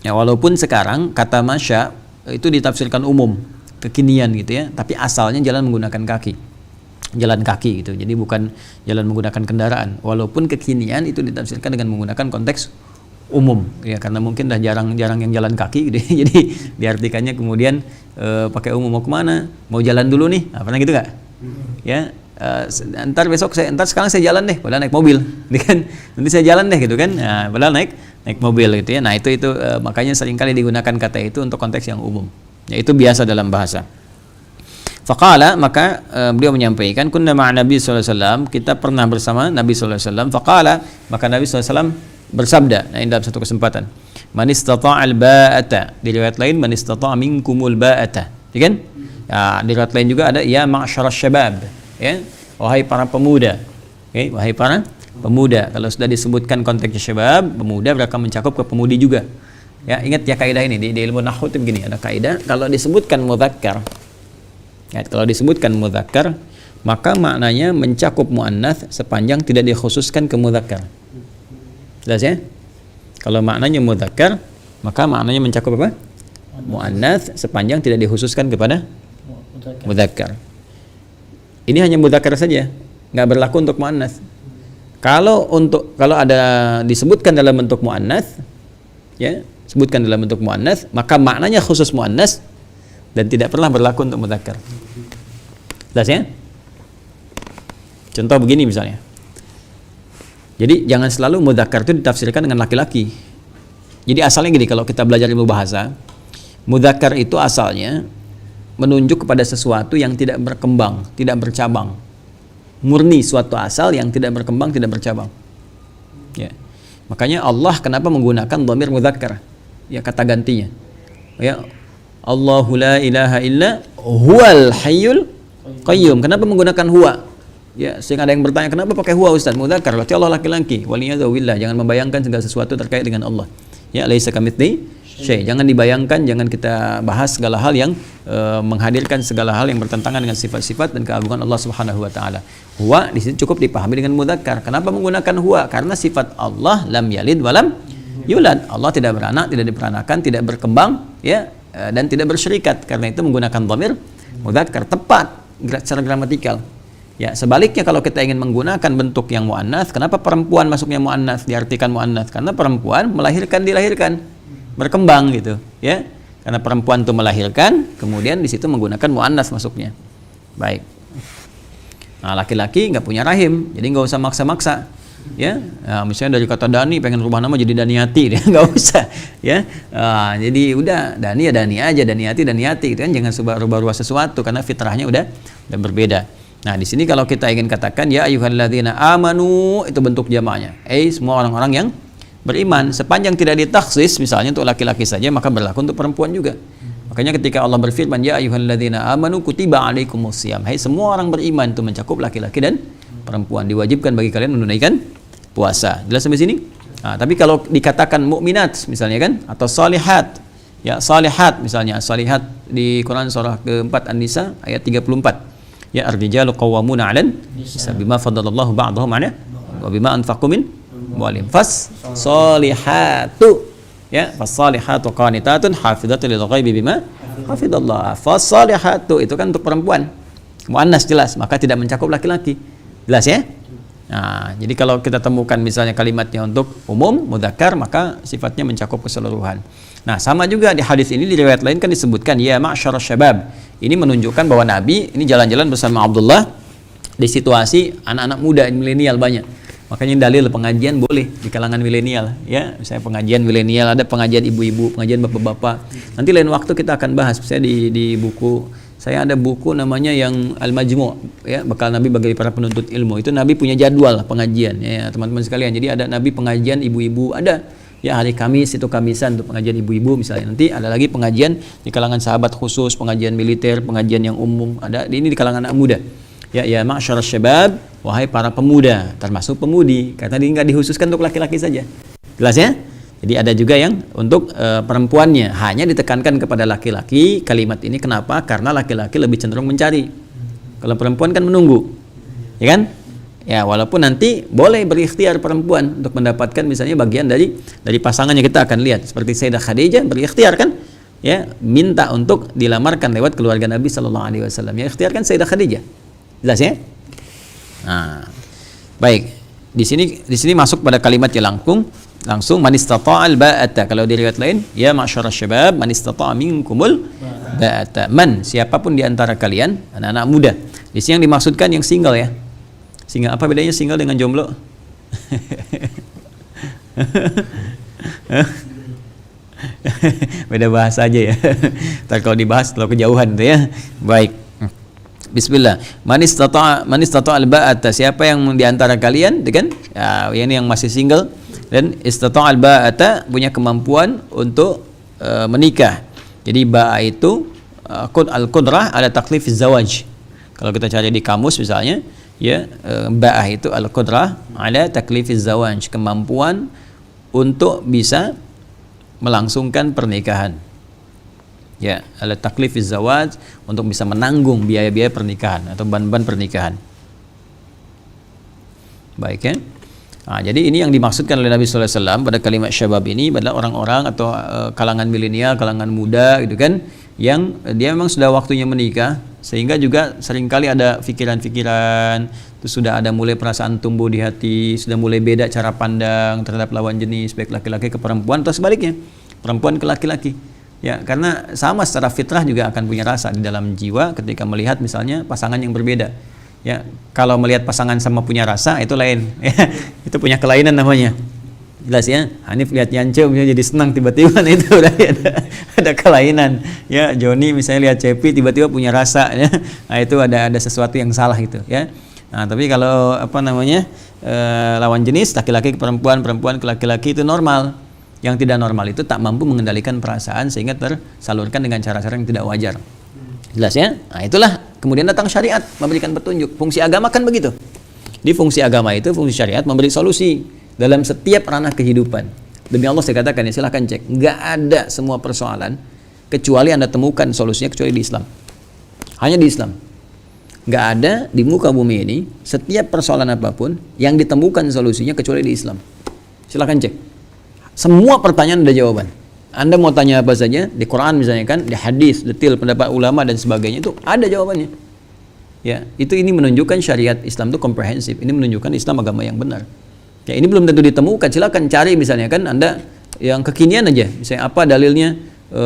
Speaker 1: Ya, walaupun sekarang kata masya itu ditafsirkan umum, kekinian gitu ya, tapi asalnya jalan menggunakan kaki. Jalan kaki gitu. Jadi bukan jalan menggunakan kendaraan. Walaupun kekinian itu ditafsirkan dengan menggunakan konteks umum, ya, karena mungkin dah jarang yang jalan kaki gitu. Jadi diartikannya kemudian pakai umum. Mau kemana? Mau jalan dulu nih. Nah, pernah gitu nggak? Ya, sekarang saya jalan deh, padahal naik mobil, kan? Nanti saya jalan deh gitu kan? Nah, padahal naik mobil gitu ya. Nah, itu makanya seringkali digunakan kata itu untuk konteks yang umum. Ya, itu biasa dalam bahasa. Faqala, maka beliau menyampaikan, kunna ma'a Nabi sallallahu alaihi wasallam, kita pernah bersama Nabi sallallahu alaihi wasallam. Faqala, maka Nabi sallallahu alaihi wasallam bersabda, nah ini dalam satu kesempatan, man istata'al ba'ata, di riwayat lain man istata'a minkumul ba'ata, ya kan? Ya, di riwayat lain juga ada ya ma'syarasy syabab, ya, wahai para pemuda. Oke, wahai para pemuda. Kalau sudah disebutkan konteksnya syabab, pemuda akan mencakup ke pemudi juga. Ya, ingat ya kaidah ini di ilmu nahwu itu begini, ada kaidah kalau disebutkan mudzakkar. Ya, kalau disebutkan mudzakkar, maka maknanya mencakup muannats sepanjang tidak dikhususkan ke mudzakkar. Jelas ya? Kalau maknanya mudzakkar, maka maknanya mencakup apa? Muannats sepanjang tidak dikhususkan kepada mudzakkar. Ini hanya mudzakkar saja, nggak berlaku untuk muannats. Kalau ada disebutkan dalam bentuk muannats, ya, sebutkan dalam bentuk muannats, maka maknanya khusus muannats dan tidak pernah berlaku untuk mudzakkar. Jelas ya? Contoh begini misalnya. Jadi jangan selalu mudzakkar itu ditafsirkan dengan laki-laki. Jadi asalnya gini, kalau kita belajar ilmu bahasa, mudzakkar itu asalnya menunjuk kepada sesuatu yang tidak berkembang, tidak bercabang. Murni suatu asal yang tidak berkembang, tidak bercabang. Ya. Makanya Allah kenapa menggunakan dhamir mudzakkar? Ya, kata gantinya. Ya, Allahu la ilaha illa huwal hayyul qayyum. Kenapa menggunakan huwa? Ya, sehingga ada yang bertanya, kenapa pakai huwa Ustaz? Mudzakkar, berarti Allah laki-laki. Waliyadzubillah, jangan membayangkan segala sesuatu terkait dengan Allah. Ya, laisa kamitslihi syai'. Jangan dibayangkan, jangan kita bahas segala hal yang menghadirkan segala hal yang bertentangan dengan sifat-sifat dan keagungan Allah Subhanahu wa taala. Huwa di sini cukup dipahami dengan mudzakkar. Kenapa menggunakan huwa? Karena sifat Allah lam yalid wa lam yulad. Allah tidak beranak, tidak diperanakan, tidak berkembang, ya, dan tidak bersyarikat. Karena itu menggunakan dhamir mudzakkar, tepat secara gramatikal. Ya, sebaliknya kalau kita ingin menggunakan bentuk yang muannats, kenapa perempuan masuknya muannats, diartikan muannats? Karena perempuan melahirkan, dilahirkan, berkembang gitu, ya. Karena perempuan itu melahirkan, kemudian di situ menggunakan muannats masuknya. Baik. Nah, laki-laki nggak punya rahim, jadi nggak usah maksa-maksa, ya. Nah, misalnya dari kata Dani pengen rubah nama jadi Daniati, dia nggak usah, ya. Nah, jadi udah Dani ya Dani aja, Daniati, gitu kan. Jangan rubah-rubah sesuatu karena fitrahnya udah berbeda. Nah, di sini kalau kita ingin katakan ya ayyuhalladzina amanu, itu bentuk jamaknya. Semua orang-orang yang beriman, sepanjang tidak ditaksis misalnya untuk laki-laki saja, maka berlaku untuk perempuan juga. Makanya ketika Allah berfirman ya ayyuhalladzina amanu kutiba alaikumusiyam, hai semua orang beriman, itu mencakup laki-laki dan perempuan, diwajibkan bagi kalian menunaikan puasa. Jelas sampai sini? Nah, tapi kalau dikatakan mukminat misalnya kan, atau salihat, ya salihat misalnya, salihat di Quran surah keempat An-Nisa ayat 34. Ya ar-rijalu qawwamuna 'alan nisa bima faddalallahu ba'dahum 'ala wa bima anfaqu min amwalihim. Fas-salihatu, ya, fas-salihatu qanitatun hafizatun lil ghaibi bima hafidallah. Fas-salihatu itu kan untuk perempuan, muannas jelas, maka tidak mencakup laki-laki. Jelas ya? Nah, jadi kalau kita temukan misalnya kalimatnya untuk umum mudzakkar, maka sifatnya mencakup keseluruhan. Nah, sama juga di hadis ini, di riwayat lain kan disebutkan ya ma'syarasy syabab. Ini menunjukkan bahwa Nabi ini jalan-jalan bersama Abdullah di situasi anak-anak muda milenial banyak. Makanya dalil pengajian boleh di kalangan milenial, ya. Misalnya pengajian milenial, ada pengajian ibu-ibu, pengajian bapak-bapak. Nanti lain waktu kita akan bahas. Saya di buku saya ada buku namanya yang Al-Majmu', ya, bekal Nabi bagi para penuntut ilmu. Itu Nabi punya jadwal pengajian, ya teman-teman sekalian. Jadi ada Nabi pengajian ibu-ibu, ada ya hari Kamis itu Kamisan untuk pengajian ibu-ibu misalnya. Nanti ada lagi pengajian di kalangan sahabat khusus, pengajian militer, pengajian yang umum. Ada ini di kalangan anak muda. Ya ma'syarasy syabab, wahai para pemuda, termasuk pemudi, karena ini nggak dikhususkan untuk laki-laki saja. Jelas ya? Jadi ada juga yang untuk perempuannya, hanya ditekankan kepada laki-laki kalimat ini. Kenapa? Karena laki-laki lebih cenderung mencari. Kalau perempuan kan menunggu. Ya kan? Ya, walaupun nanti boleh berikhtiar perempuan untuk mendapatkan misalnya bagian dari pasangannya, kita akan lihat seperti Sayyidah Khadijah berikhtiar kan? Ya, minta untuk dilamarkan lewat keluarga Nabi sallallahu alaihi wasallam. Ya, ikhtiarkan Sayyidah Khadijah. Jelas ya? Nah, baik. Di sini masuk pada kalimat yang langsung man istata'al ba'ata. Kalau di riwayat lain ya ma'syarasy syabab man istata'a minkumul ba'ata. Man, siapapun di antara kalian, anak-anak muda. Di sini yang dimaksudkan yang single ya. Single, apa bedanya single dengan jomblo? Beda bahasa aja ya. Ntar kalau dibahas terlalu kejauhan tuh ya. Baik. Bismillah. Man istata'a al-ba'ata, siapa yang di antara kalian, kan? Ya, ini yang masih single dan istata'a al-ba'ata punya kemampuan untuk menikah. Jadi ba'a itu al-qudrah ala taklifiz zawaj. Kalau kita cari di kamus misalnya, ya, ba'ah itu al-qudrah ala taklifiz zawaj, kemampuan untuk bisa melangsungkan pernikahan. Ya, ala taklifiz zawaj, untuk bisa menanggung biaya-biaya pernikahan atau beban-beban pernikahan. Baik ya. Nah, jadi ini yang dimaksudkan oleh Nabi sallallahu alaihi wasallam pada kalimat syabab ini adalah orang-orang atau kalangan milenial, kalangan muda gitu kan, yang dia memang sudah waktunya menikah, sehingga juga seringkali ada pikiran-pikiran, terus sudah ada mulai perasaan tumbuh di hati, sudah mulai beda cara pandang terhadap lawan jenis, baik laki-laki ke perempuan atau sebaliknya, perempuan ke laki-laki. Ya, karena sama secara fitrah juga akan punya rasa di dalam jiwa ketika melihat misalnya pasangan yang berbeda. Ya, kalau melihat pasangan sama punya rasa itu lain. Ya, itu punya kelainan namanya. Jelas ya. Hanif lihat Yance misalnya jadi senang tiba-tiba, itu berarti ada kelainan. Ya, Joni misalnya lihat Cepi tiba-tiba punya rasa, ya. Nah, itu ada sesuatu yang salah gitu, ya. Nah, tapi kalau lawan jenis laki-laki ke perempuan, perempuan ke laki-laki itu normal. Yang tidak normal itu tak mampu mengendalikan perasaan sehingga tersalurkan dengan cara-cara yang tidak wajar. Jelas ya? Nah, itulah kemudian datang syariat memberikan petunjuk. Fungsi agama kan begitu. Di fungsi agama itu, fungsi syariat memberi solusi dalam setiap ranah kehidupan. Demi Allah saya katakan ya, silahkan cek. Nggak ada semua persoalan kecuali Anda temukan solusinya kecuali di Islam. Hanya di Islam. Nggak ada di muka bumi ini setiap persoalan apapun yang ditemukan solusinya kecuali di Islam. Silahkan cek. Semua pertanyaan ada jawaban. Anda mau tanya apa saja, di Quran misalnya kan, di hadis, detail pendapat ulama dan sebagainya, itu ada jawabannya. Ya, ini menunjukkan syariat Islam itu komprehensif. Ini menunjukkan Islam agama yang benar. Ya, ini belum tentu ditemukan. Silakan cari misalnya kan, Anda yang kekinian aja. Misalnya apa dalilnya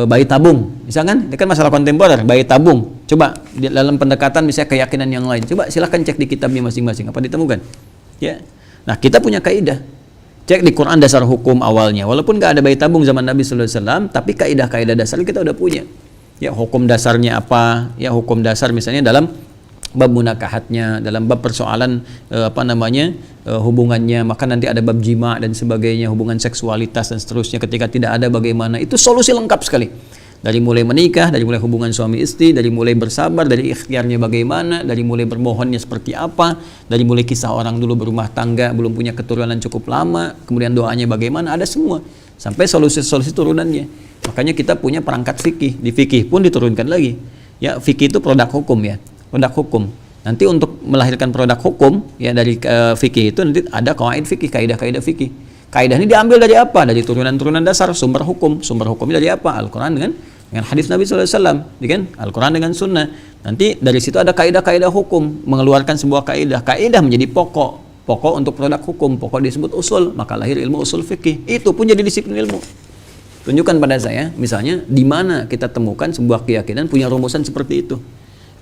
Speaker 1: bayi tabung. Misalkan ini kan masalah kontemporer, bayi tabung. Coba di dalam pendekatan misalnya keyakinan yang lain. Coba silakan cek di kitabnya masing-masing apa ditemukan. Ya. Nah, kita punya kaidah. Cek di Quran dasar hukum awalnya. Walaupun nggak ada bayi tabung zaman Nabi sallallahu alaihi wasallam, tapi kaidah-kaidah dasar kita udah punya. Ya, hukum dasarnya apa? Ya, hukum dasar misalnya dalam bab munakahatnya, dalam bab persoalan hubungannya, maka nanti ada bab jima dan sebagainya, hubungan seksualitas dan seterusnya. Ketika tidak ada bagaimana, itu solusi lengkap sekali. Dari mulai menikah, dari mulai hubungan suami istri, dari mulai bersabar, dari ikhtiarnya bagaimana, dari mulai bermohonnya seperti apa, dari mulai kisah orang dulu berumah tangga belum punya keturunan cukup lama, kemudian doanya bagaimana, ada semua sampai solusi-solusi turunannya. Makanya kita punya perangkat fikih, di fikih pun diturunkan lagi. Ya, fikih itu produk hukum ya, produk hukum. Nanti untuk melahirkan produk hukum ya dari fikih itu nanti ada qawaid fikih, kaidah-kaidah fikih. Kaidah ini diambil dari apa? Dari turunan-turunan dasar sumber hukum. Sumber hukumnya dari apa? Al-Quran dengan hadis Nabi SAW, kan? Al-Quran dengan sunnah. Nanti dari situ ada kaidah-kaidah hukum, mengeluarkan sebuah kaidah. Kaidah menjadi pokok untuk produk hukum. Pokok disebut usul, maka lahir ilmu usul fikih. Itu pun jadi disiplin ilmu. Tunjukkan pada saya, misalnya di mana kita temukan sebuah keyakinan punya rumusan seperti itu.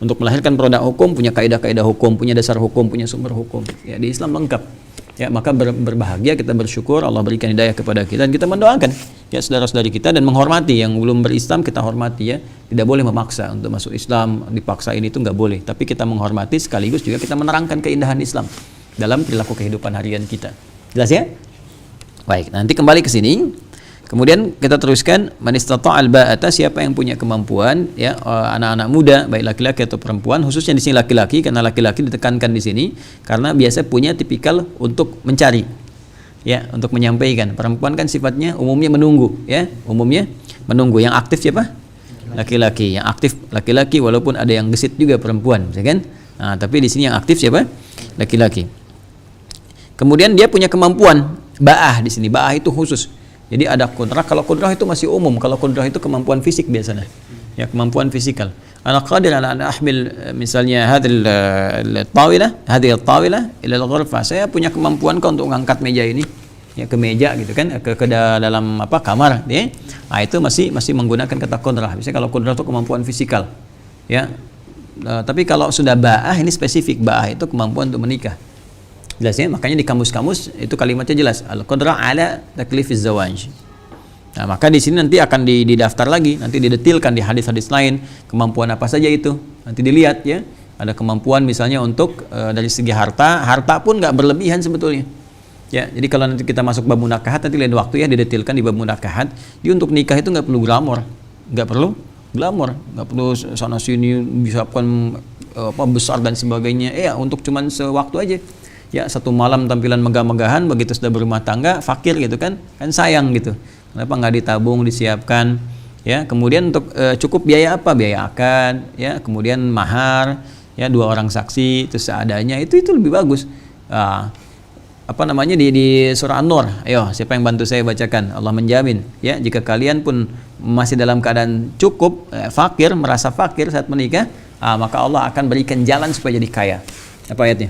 Speaker 1: Untuk melahirkan produk hukum, punya kaidah-kaidah hukum, punya dasar hukum, punya sumber hukum. Ya, di Islam lengkap. Ya, maka berbahagia kita bersyukur Allah berikan hidayah kepada kita dan kita mendoakan ya saudara-saudari kita dan menghormati yang belum berislam, kita hormati ya. Tidak boleh memaksa untuk masuk Islam, dipaksa ini itu nggak boleh. Tapi kita menghormati sekaligus juga kita menerangkan keindahan Islam dalam perilaku kehidupan harian kita. Jelas ya? Baik, nanti kembali ke sini. Kemudian kita teruskan, man istata'al ba'ata, siapa yang punya kemampuan ya, anak-anak muda baik laki-laki atau perempuan, khususnya di sini laki-laki karena laki-laki ditekankan di sini karena biasa punya tipikal untuk mencari ya, untuk menyampaikan. Perempuan kan sifatnya umumnya menunggu ya, umumnya menunggu. Yang aktif siapa? Laki-laki. Yang aktif laki-laki walaupun ada yang gesit juga perempuan, ya kan? Nah, tapi di sini yang aktif siapa? Laki-laki. Kemudian dia punya kemampuan ba'ah di sini. Ba'ah itu khusus. Jadi ada kudrah, kalau kudrah itu masih umum, kalau kudrah itu kemampuan fisik biasanya. Ya, kemampuan fisikal. Ana qadir ala an ahmil misalnya hadhil tawilah ila al-ghurfah. Saya punya kemampuan kok untuk mengangkat meja ini ya ke meja gitu kan, ke dalam kamar ya. Nah, itu masih menggunakan kata kudrah. Misalnya kalau kudrah itu kemampuan fisikal. Ya. Tapi kalau sudah ba'ah ini spesifik, ba'ah itu kemampuan untuk menikah. Jelasnya, makanya di kamus-kamus itu kalimatnya jelas al-qudrah ala taklifiz zawaj. Nah, maka di sini nanti akan didaftar lagi, nanti didetilkan di hadis-hadis lain kemampuan apa saja itu. Nanti dilihat ya. ada kemampuan misalnya untuk dari segi harta pun nggak berlebihan sebetulnya. Ya, jadi kalau nanti kita masuk bab munakahat, nanti lain waktu ya didetilkan di bab munakahat. Dia untuk nikah itu nggak perlu glamor, nggak perlu sana sini disiapkan besar dan sebagainya. Ya, untuk cuman sewaktu aja. Ya, satu malam tampilan megah-megahan, begitu sudah berumah tangga fakir gitu kan sayang gitu. Kenapa nggak ditabung, disiapkan? Ya, kemudian untuk cukup biaya apa? Biaya akad, ya, kemudian mahar. Ya, 2 orang saksi itu seadanya, itu lebih bagus. Apa namanya di surah An-Nur, ayo siapa yang bantu saya bacakan. Allah menjamin ya, jika kalian pun masih dalam keadaan cukup fakir, merasa fakir saat menikah, maka Allah akan berikan jalan supaya jadi kaya. Apa ayatnya?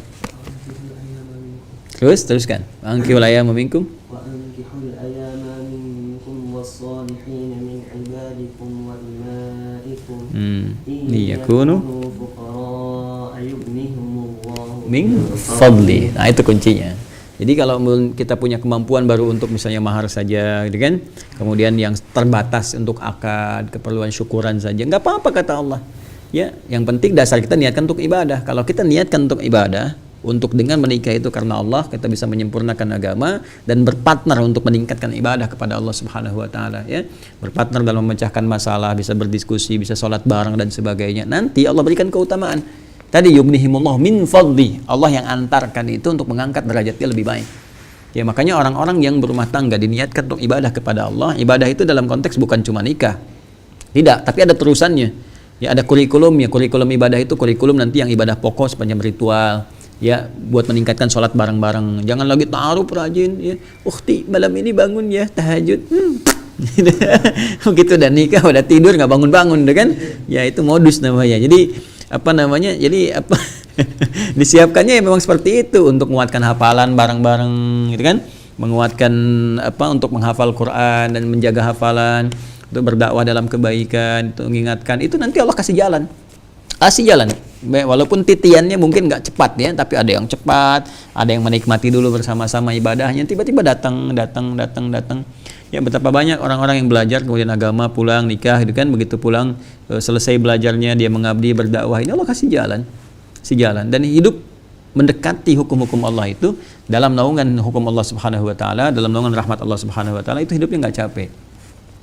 Speaker 1: Teruskan. Angkihul ayama minkum
Speaker 3: wa ankihul ayama minkum was-salihin min ibadikum wa imaikum
Speaker 1: liyakunu min fadli. Nah, itu kuncinya. Jadi kalau kita punya kemampuan baru untuk misalnya mahar saja, gitu kan? Kemudian yang terbatas untuk akad, keperluan syukuran saja, nggak apa-apa kata Allah. Ya, yang penting dasar kita niatkan untuk ibadah. Kalau kita niatkan untuk ibadah, untuk dengan menikah itu karena Allah, kita bisa menyempurnakan agama dan berpartner untuk meningkatkan ibadah kepada Allah Subhanahu wa taala, ya. Berpartner dalam memecahkan masalah, bisa berdiskusi, bisa sholat bareng dan sebagainya. Nanti Allah berikan keutamaan. Tadi yughnihimullah min fadli, Allah yang antarkan itu untuk mengangkat derajatnya lebih baik. Ya, makanya orang-orang yang berumah tangga diniatkan untuk ibadah kepada Allah. Ibadah itu dalam konteks bukan cuma nikah. Tidak, tapi ada terusannya. Ya, ada kurikulumnya. Kurikulum ibadah itu kurikulum nanti yang ibadah pokok sepanjang ritual. Ya, buat meningkatkan sholat bareng-bareng. Jangan lagi ta'aruf rajin, ya. Ukhti, malam ini bangun ya tahajud. Begitu udah nikah, udah tidur nggak bangun-bangun, kan? Ya, itu modus namanya. Jadi disiapkannya ya memang seperti itu, untuk menguatkan hafalan bareng-bareng, gitu kan, menguatkan untuk menghafal Quran dan menjaga hafalan, untuk berdakwah dalam kebaikan, untuk mengingatkan, itu nanti Allah kasih jalan, walaupun titiannya mungkin nggak cepat ya, tapi ada yang cepat, ada yang menikmati dulu bersama-sama ibadahnya, tiba-tiba datang. Ya, betapa banyak orang-orang yang belajar kemudian agama, pulang nikah, gitu kan, begitu pulang selesai belajarnya dia mengabdi berdakwah, ini Allah kasih jalan, dan hidup mendekati hukum-hukum Allah itu dalam naungan hukum Allah Subhanahu wa taala, dalam naungan rahmat Allah Subhanahu wa taala, itu hidupnya nggak capek.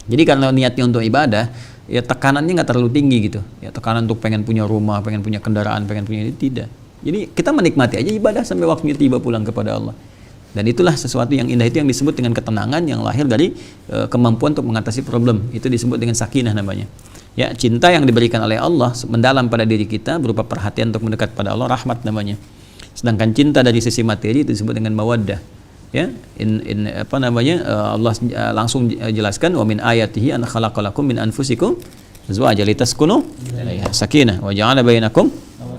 Speaker 1: Jadi kalau niatnya untuk ibadah, ya tekanannya nggak terlalu tinggi gitu. Ya, tekanan untuk pengen punya rumah, pengen punya kendaraan, pengen punya ini, tidak. Jadi kita menikmati aja ibadah sampai waktunya tiba pulang kepada Allah. Dan itulah sesuatu yang indah, itu yang disebut dengan ketenangan yang lahir dari kemampuan untuk mengatasi problem. Itu disebut dengan sakinah namanya. Ya, cinta yang diberikan oleh Allah mendalam pada diri kita berupa perhatian untuk mendekat pada Allah, rahmat namanya. Sedangkan cinta dari sisi materi itu disebut dengan mawaddah. Ya, Allah langsung jelaskan, wa min ayatihi an khalaqalakum min anfusikum azwajan litaskunu ilaiha sakinah wa ja'ala bainakum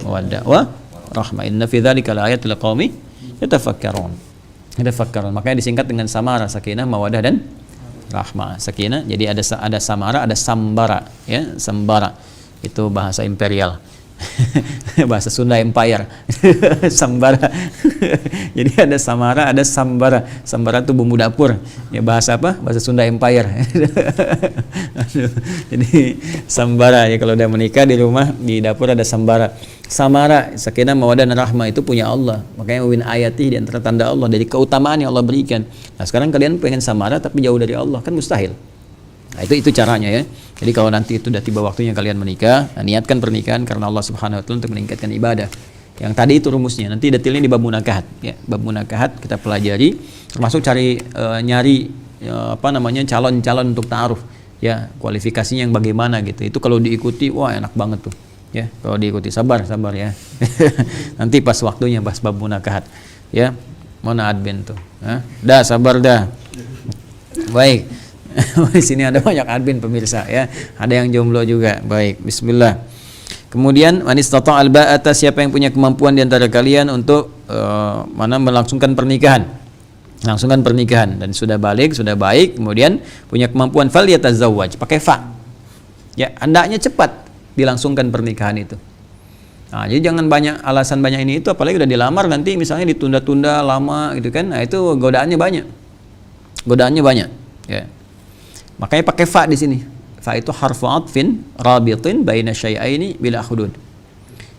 Speaker 1: mawaddah wa rahmah inna fi dzalika laayatil liqaumin yatafakkarun. Makanya disingkat dengan samara, sakinah, mawadah dan rahmah. Sakinah, jadi ada samara, ada sambara, ya, sambara itu bahasa imperial. Bahasa Sunda Empire. Sambara. Jadi ada samara, ada sambara. Sambara itu bumbu dapur. Ya, bahasa apa? Bahasa Sunda Empire. Jadi sambara, ya, kalau udah menikah di rumah, di dapur ada sambara. Samara, sakinah, mawaddah dan rahmah itu punya Allah. Makanya win ayati, di antara tanda Allah, dari keutamaan yang Allah berikan. Nah, sekarang kalian pengen samara tapi jauh dari Allah, kan mustahil. Nah, itu caranya, ya. Jadi kalau nanti itu sudah tiba waktunya kalian menikah, niatkan pernikahan karena Allah Subhanahu wa taala untuk meningkatkan ibadah. Yang tadi itu rumusnya. Nanti detailnya di bab munakahat, ya. Bab munakahat kita pelajari, termasuk nyari calon-calon untuk ta'aruf, ya, kualifikasinya yang bagaimana gitu. Itu kalau diikuti, wah enak banget tuh. Ya, kalau diikuti sabar ya. Nanti pas waktunya pas bab munakahat, ya. Mana admin tuh? Dah sabar dah. Baik. Di sini ada banyak admin pemirsa, ya. Ada yang jomblo juga. Baik, bismillah. Kemudian man istata'al ba'ata, siapa yang punya kemampuan di antara kalian untuk melangsungkan pernikahan. Langsungkan pernikahan dan sudah balik, sudah baik, kemudian punya kemampuan falyatazawwaj, pakai fa. Ya, hendaknya cepat dilangsungkan pernikahan itu. Nah, jadi jangan banyak alasan banyak ini itu, apalagi udah dilamar nanti misalnya ditunda-tunda lama gitu kan. Nah, itu godaannya banyak. Ya. Makanya pakai fa di sini. Fa itu harfu atfin rabitin baina syai'aini bila hudud.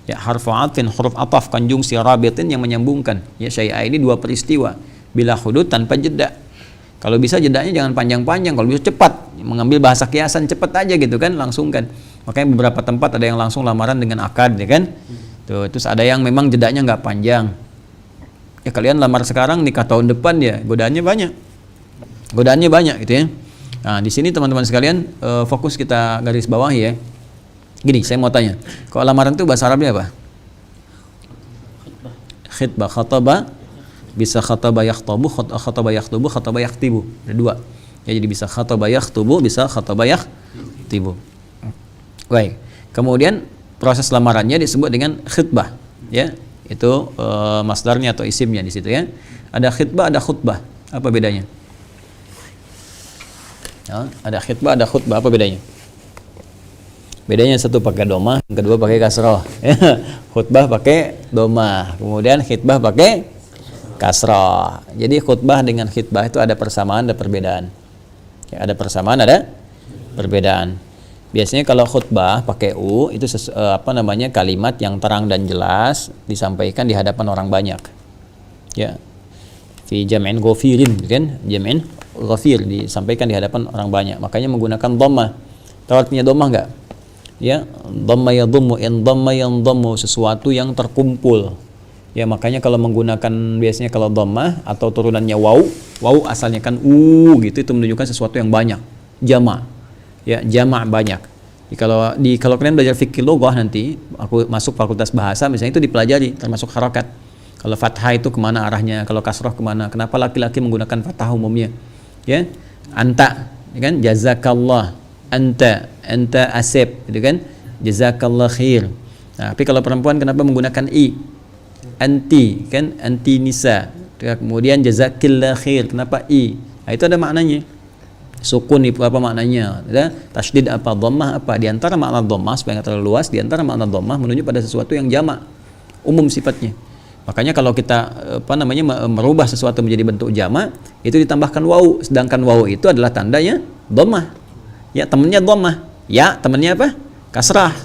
Speaker 1: Ya, harfu atfin, huruf ataf, konjungsi rabitin yang menyambungkan. Ya, syai'a ini dua peristiwa. Bila hudud tanpa jeda. Kalau bisa jedanya jangan panjang-panjang, kalau bisa cepat. Mengambil bahasa kiasan cepat aja gitu kan, langsung kan. Makanya beberapa tempat ada yang langsung lamaran dengan akad, ya kan. Tuh, terus ada yang memang jedanya nggak panjang. Ya kalian lamar sekarang, nikah tahun depan ya, godaannya banyak. Godaannya banyak gitu ya. Nah, di sini teman-teman sekalian, fokus kita garis bawah ya. Gini, saya mau tanya, kalau lamaran itu bahasa Arabnya apa? Khitbah, khataba, bisa khataba yakhtabu, khataba yakhtubu, khataba yakhtibu. Ada dua. Ya, jadi bisa khataba yakhtubu, bisa khataba yakhtibu. Baik. Kemudian proses lamarannya disebut dengan khitbah. Ya, itu masdarnya atau isimnya di situ ya. Ada khitbah, ada khutbah. Apa bedanya? Ya, ada khitbah, ada khutbah. Apa bedanya? Bedanya satu pakai domah, yang kedua pakai kasroh. Khutbah pakai domah, kemudian khitbah pakai kasroh. Jadi khutbah dengan khitbah itu ada persamaan, ada perbedaan. Ya, ada persamaan, ada perbedaan. Biasanya kalau khutbah pakai u itu kalimat yang terang dan jelas disampaikan di hadapan orang banyak. Ya, fi jam'in ghafirin, kan? Jam'in ghafir disampaikan di hadapan orang banyak. Makanya menggunakan dhammah. Tahu artinya dhammah enggak? Ya, dhamma yadhummu, in dhamma yandhammu, sesuatu yang terkumpul. Ya, makanya kalau menggunakan biasanya kalau dhammah atau turunannya waw asalnya kan gitu, itu menunjukkan sesuatu yang banyak, jama'. Ya, jama' banyak. Kalau kalian belajar fikih lughah nanti, aku masuk fakultas bahasa misalnya itu dipelajari termasuk harakat. Kalau fathah itu kemana arahnya, kalau kasrah kemana, kenapa laki-laki menggunakan fathah umumnya. Ya, anta, ya kan, jazakallah, anta asib, gitu kan, jazakallah khair. Nah, tapi kalau perempuan kenapa menggunakan i, anti, kan, anti nisa. Kemudian jazakillah khair, kenapa i? Nah, itu ada maknanya. Sukun itu apa maknanya? Ya, tasydid apa, dhammah apa? Di antara makna dhammah supaya nggak terlalu luas, di antara makna dhammah menunjuk pada sesuatu yang jamak, umum sifatnya. Makanya kalau kita merubah sesuatu menjadi bentuk jamak, itu ditambahkan waw, sedangkan waw itu adalah tandanya dhammah. Ya, temannya dhammah. Ya, temannya apa? Kasrah.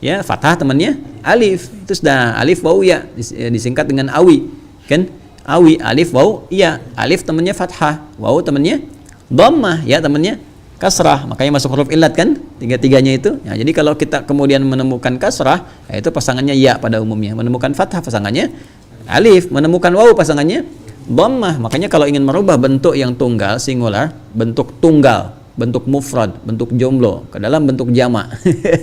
Speaker 1: Ya, fathah temannya alif. Itu sudah alif waw ya, disingkat dengan awi. Kan? Awi, alif waw ya. Alif temannya fathah, waw temannya dhammah, ya temannya kasrah. Makanya masuk huruf illat kan? Tiga-tiganya itu. Ya, jadi kalau kita kemudian menemukan kasrah, ya itu pasangannya ya pada umumnya. Menemukan fathah pasangannya alif, menemukan waw pasangannya dhammah. Makanya kalau ingin merubah bentuk yang tunggal singular, bentuk tunggal, bentuk mufrad, bentuk jomblo ke dalam bentuk jamak,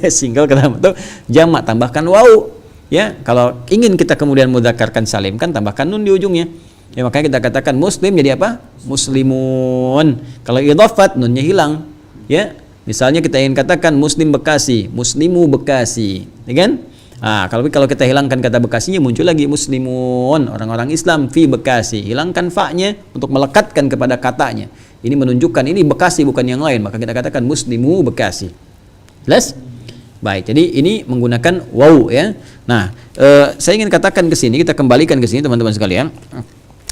Speaker 1: single ke dalam bentuk jamak, tambahkan waw. Ya, kalau ingin kita kemudian mudzakarkan salim kan tambahkan nun di ujungnya. Ya, makanya kita katakan muslim jadi apa? Muslimun. Kalau idhafat nunnya hilang. Ya, misalnya kita ingin katakan muslim Bekasi, muslimu Bekasi, ya kan? Nah, kalau kita hilangkan kata Bekasinya muncul lagi muslimun, orang-orang Islam fi Bekasi. Hilangkan fa-nya untuk melekatkan kepada katanya. Ini menunjukkan ini Bekasi bukan yang lain, maka kita katakan muslimu Bekasi. Jelas? Baik, jadi ini menggunakan waw ya. Nah, saya ingin katakan ke sini, kita kembalikan ke sini teman-teman sekalian.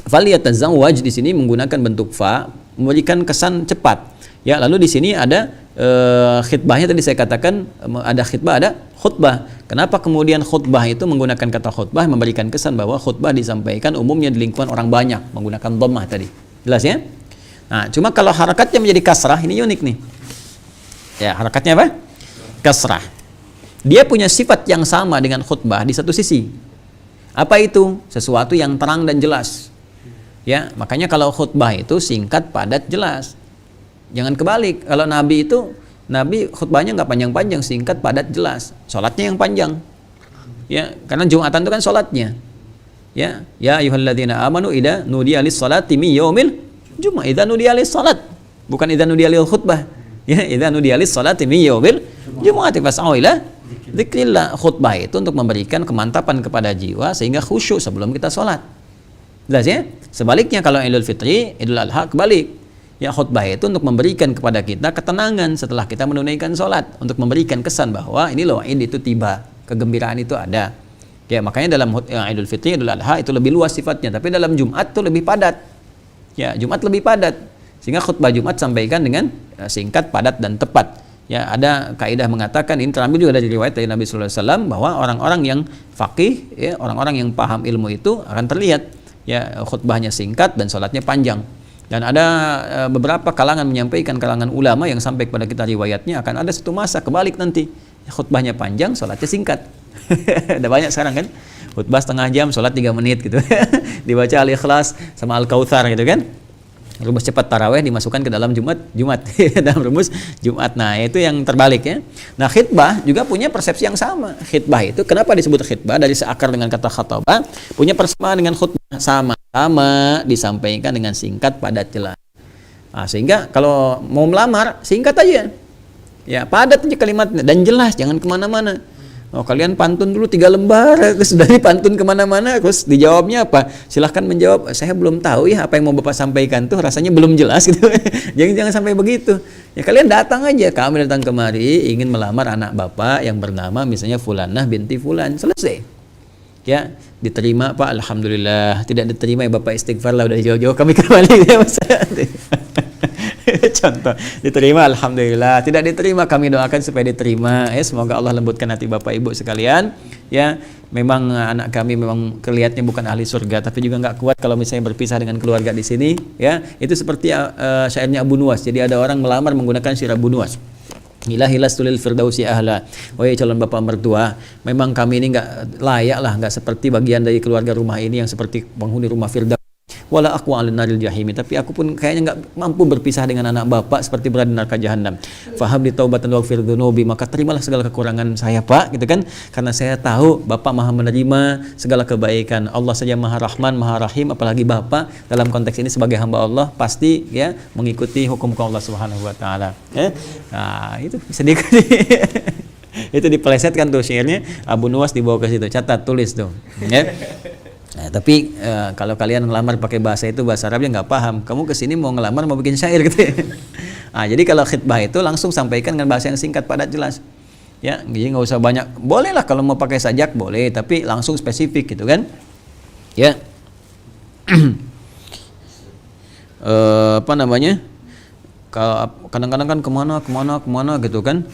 Speaker 1: Falyatazawwaj di sini menggunakan bentuk fa, memberikan kesan cepat. Ya, lalu di sini ada khitbahnya tadi saya katakan ada khitbah, ada khutbah. Kenapa kemudian khutbah itu menggunakan kata khutbah memberikan kesan bahwa khutbah disampaikan umumnya di lingkungan orang banyak menggunakan dhammah tadi. Jelas ya? Nah, cuma kalau harakatnya menjadi kasrah ini unik nih. Ya, harakatnya apa? Kasrah. Dia punya sifat yang sama dengan khutbah di satu sisi. Apa itu? Sesuatu yang terang dan jelas. Ya, makanya kalau khutbah itu singkat, padat, jelas. Jangan kebalik. Kalau Nabi khutbahnya nggak panjang-panjang, singkat, padat, jelas. Sholatnya yang panjang. Ya, karena Jumatan itu kan sholatnya. Ya, ya ayyuhalladzina amanu idza nudiya lis-sholati min yaumil jumu'ah, idza nudiya lis-sholat, bukan idza nudiya lil khutbah. Ya, idza nudiya lis-sholati min yaumil jumu'ati fas'au ila dzikrillah. Khutbah itu untuk memberikan kemantapan kepada jiwa sehingga khusyuk sebelum kita sholat. Jelas ya? Sebaliknya kalau Idul Fitri, Idul Adha kebalik. Ya, khutbah itu untuk memberikan kepada kita ketenangan setelah kita menunaikan sholat, untuk memberikan kesan bahwa ini loh Id itu tiba, kegembiraan itu ada. Ya, makanya dalam Idul Fitri, Idul Adha itu lebih luas sifatnya, tapi dalam Jumat itu lebih padat. Ya, Jumat lebih padat. Sehingga khutbah Jumat sampaikan dengan singkat, padat dan tepat. Ya, ada kaidah mengatakan, ini terambil juga dari riwayat dari Nabi sallallahu alaihi wasallam, bahwa orang-orang yang faqih, ya, orang-orang yang paham ilmu itu akan terlihat ya khutbahnya singkat dan salatnya panjang. Dan ada beberapa kalangan menyampaikan, kalangan ulama yang sampai kepada kita riwayatnya akan ada satu masa kebalik nanti, khutbahnya panjang, salatnya singkat. Ada banyak sekarang kan, khutbah setengah jam, salat 3 menit gitu. Dibaca Al-Ikhlas sama Al-Kautsar gitu kan. Rumus cepat taraweh dimasukkan ke dalam Jumat dalam rumus Jumat. Nah, itu yang terbalik ya. Nah, khitbah juga punya persepsi yang sama. Khitbah itu kenapa disebut khitbah? Dari seakar dengan kata khataba, punya persamaan dengan khutbah, sama-sama disampaikan dengan singkat, padat, jelas. Nah, sehingga kalau mau melamar singkat aja. Ya, padat aja kalimatnya dan jelas, jangan kemana-mana. Oh, kalian pantun dulu 3 lembar, terus dari pantun kemana-mana, terus dijawabnya apa? Silahkan menjawab, saya belum tahu ya apa yang mau Bapak sampaikan tuh, rasanya belum jelas gitu. Jangan sampai begitu. Ya kalian datang aja, kami datang kemari ingin melamar anak Bapak yang bernama misalnya Fulanah binti Fulan, selesai. Ya, diterima Pak, alhamdulillah. Tidak diterima ya Bapak istighfar lah, udah jauh-jauh kami kembali ya Mas. Contoh, diterima alhamdulillah, tidak diterima kami doakan supaya diterima ya, semoga Allah lembutkan hati Bapak Ibu sekalian ya. Memang anak kami memang kelihatannya bukan ahli surga, tapi juga nggak kuat kalau misalnya berpisah dengan keluarga di sini ya. Itu seperti syairnya Abu Nuwas. Jadi ada orang melamar menggunakan syair Abu Nuwas, Ilahilas tulil firdausi ahla. Wahai calon bapak mertua, memang kami ini nggak layak lah, nggak seperti bagian dari keluarga rumah ini yang seperti penghuni rumah Firdaus. Wala aku alin naril jahimi, tapi aku pun kayaknya nggak mampu berpisah dengan anak bapak seperti berada di neraka jahanam. Faham di taubatan wa waghfir dzunubi, maka terimalah segala kekurangan saya Pak, gitu kan? Karena saya tahu Bapak Maha menerima segala kebaikan. Allah saja Maha Rahman, Maha Rahim, apalagi Bapak dalam konteks ini sebagai hamba Allah pasti ya mengikuti hukum Allah Subhanahu wa taala. Nah, itu bisa diikuti. Itu dipelesetkan tuh syairnya Abu Nuwas, dibawa ke situ. Catat, tulis tuh. Ya. Nah, tapi kalau kalian ngelamar pakai bahasa itu, bahasa Arabnya nggak paham, kamu kesini mau ngelamar mau bikin syair gitu ya. Nah, jadi kalau khitbah itu langsung sampaikan dengan bahasa yang singkat, padat, jelas ya. Jadi nggak usah banyak, boleh lah kalau mau pakai sajak boleh, tapi langsung spesifik gitu kan ya. Apa namanya, kadang-kadang kan kemana gitu kan,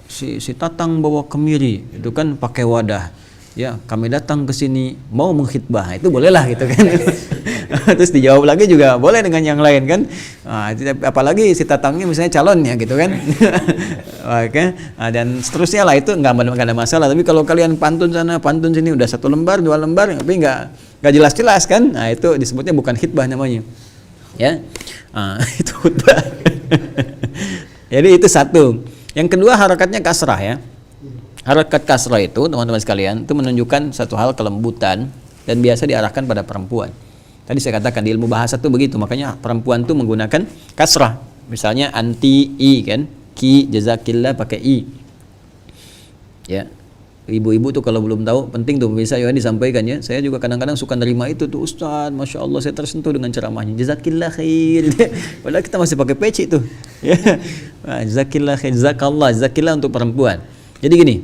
Speaker 1: si Tatang bawa kemiri itu kan pakai wadah. Ya, kami datang ke sini mau mengkhitbah, itu bolehlah gitu kan. Terus dijawab lagi juga boleh dengan yang lain kan. Nah, apalagi si Tatangnya misalnya calonnya gitu kan. Oke. Nah, dan seterusnya lah, itu nggak ada masalah. Tapi kalau kalian pantun sana, pantun sini, udah 1 lembar, 2 lembar, tapi nggak jelas-jelas kan. Nah, itu disebutnya bukan khitbah namanya. Ya, itu khutbah. Jadi itu satu. Yang kedua, harakatnya kasrah ya. Harakat kasrah itu teman-teman sekalian itu menunjukkan satu hal kelembutan dan biasa diarahkan pada perempuan. Tadi saya katakan di ilmu bahasa tuh begitu, makanya perempuan tuh menggunakan kasrah. Misalnya anti i kan, ki jazakillah pakai i. Ya. Ibu-ibu tuh kalau belum tahu penting tuh bisa ya disampaikan ya. Saya juga kadang-kadang suka nerima itu tuh, Ustaz, Masya Allah saya tersentuh dengan ceramahnya. Jazakillah khair. Padahal kita masih pakai peci tuh. Ya. Jazakillah khair, jazakallah, jazakillah untuk perempuan. Jadi gini,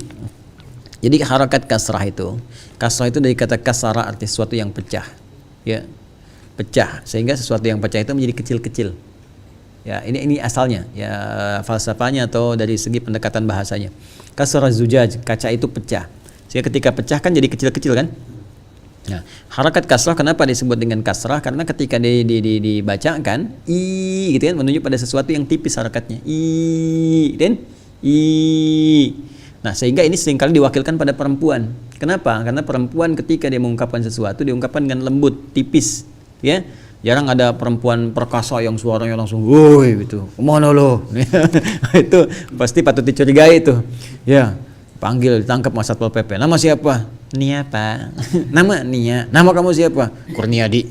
Speaker 1: jadi harakat kasrah itu dari kata kasara, arti sesuatu yang pecah, ya, pecah, sehingga sesuatu yang pecah itu menjadi kecil-kecil. Ya, ini asalnya, ya, falsafahnya atau dari segi pendekatan bahasanya. Kasara zujaj, kaca itu pecah, sehingga ketika pecah kan jadi kecil-kecil kan. Nah, harakat kasrah kenapa disebut dengan kasrah? Karena ketika dibacakan i, gitu kan, menunjuk pada sesuatu yang tipis harakatnya, i, dan i. Nah, sehingga ini seringkali diwakilkan pada perempuan. Kenapa? Karena perempuan ketika dia mengungkapkan sesuatu, diungkapkan dengan lembut, tipis, ya. Jarang ada perempuan perkasa yang suaranya langsung, "Woi," gitu. "Kemana lo?" Itu pasti patut dicurigai itu. Ya, panggil, ditangkap sama Satpol PP. "Nama siapa?" "Nia, Pak." "Nama Nia." "Nama kamu siapa?" "Kurniadi."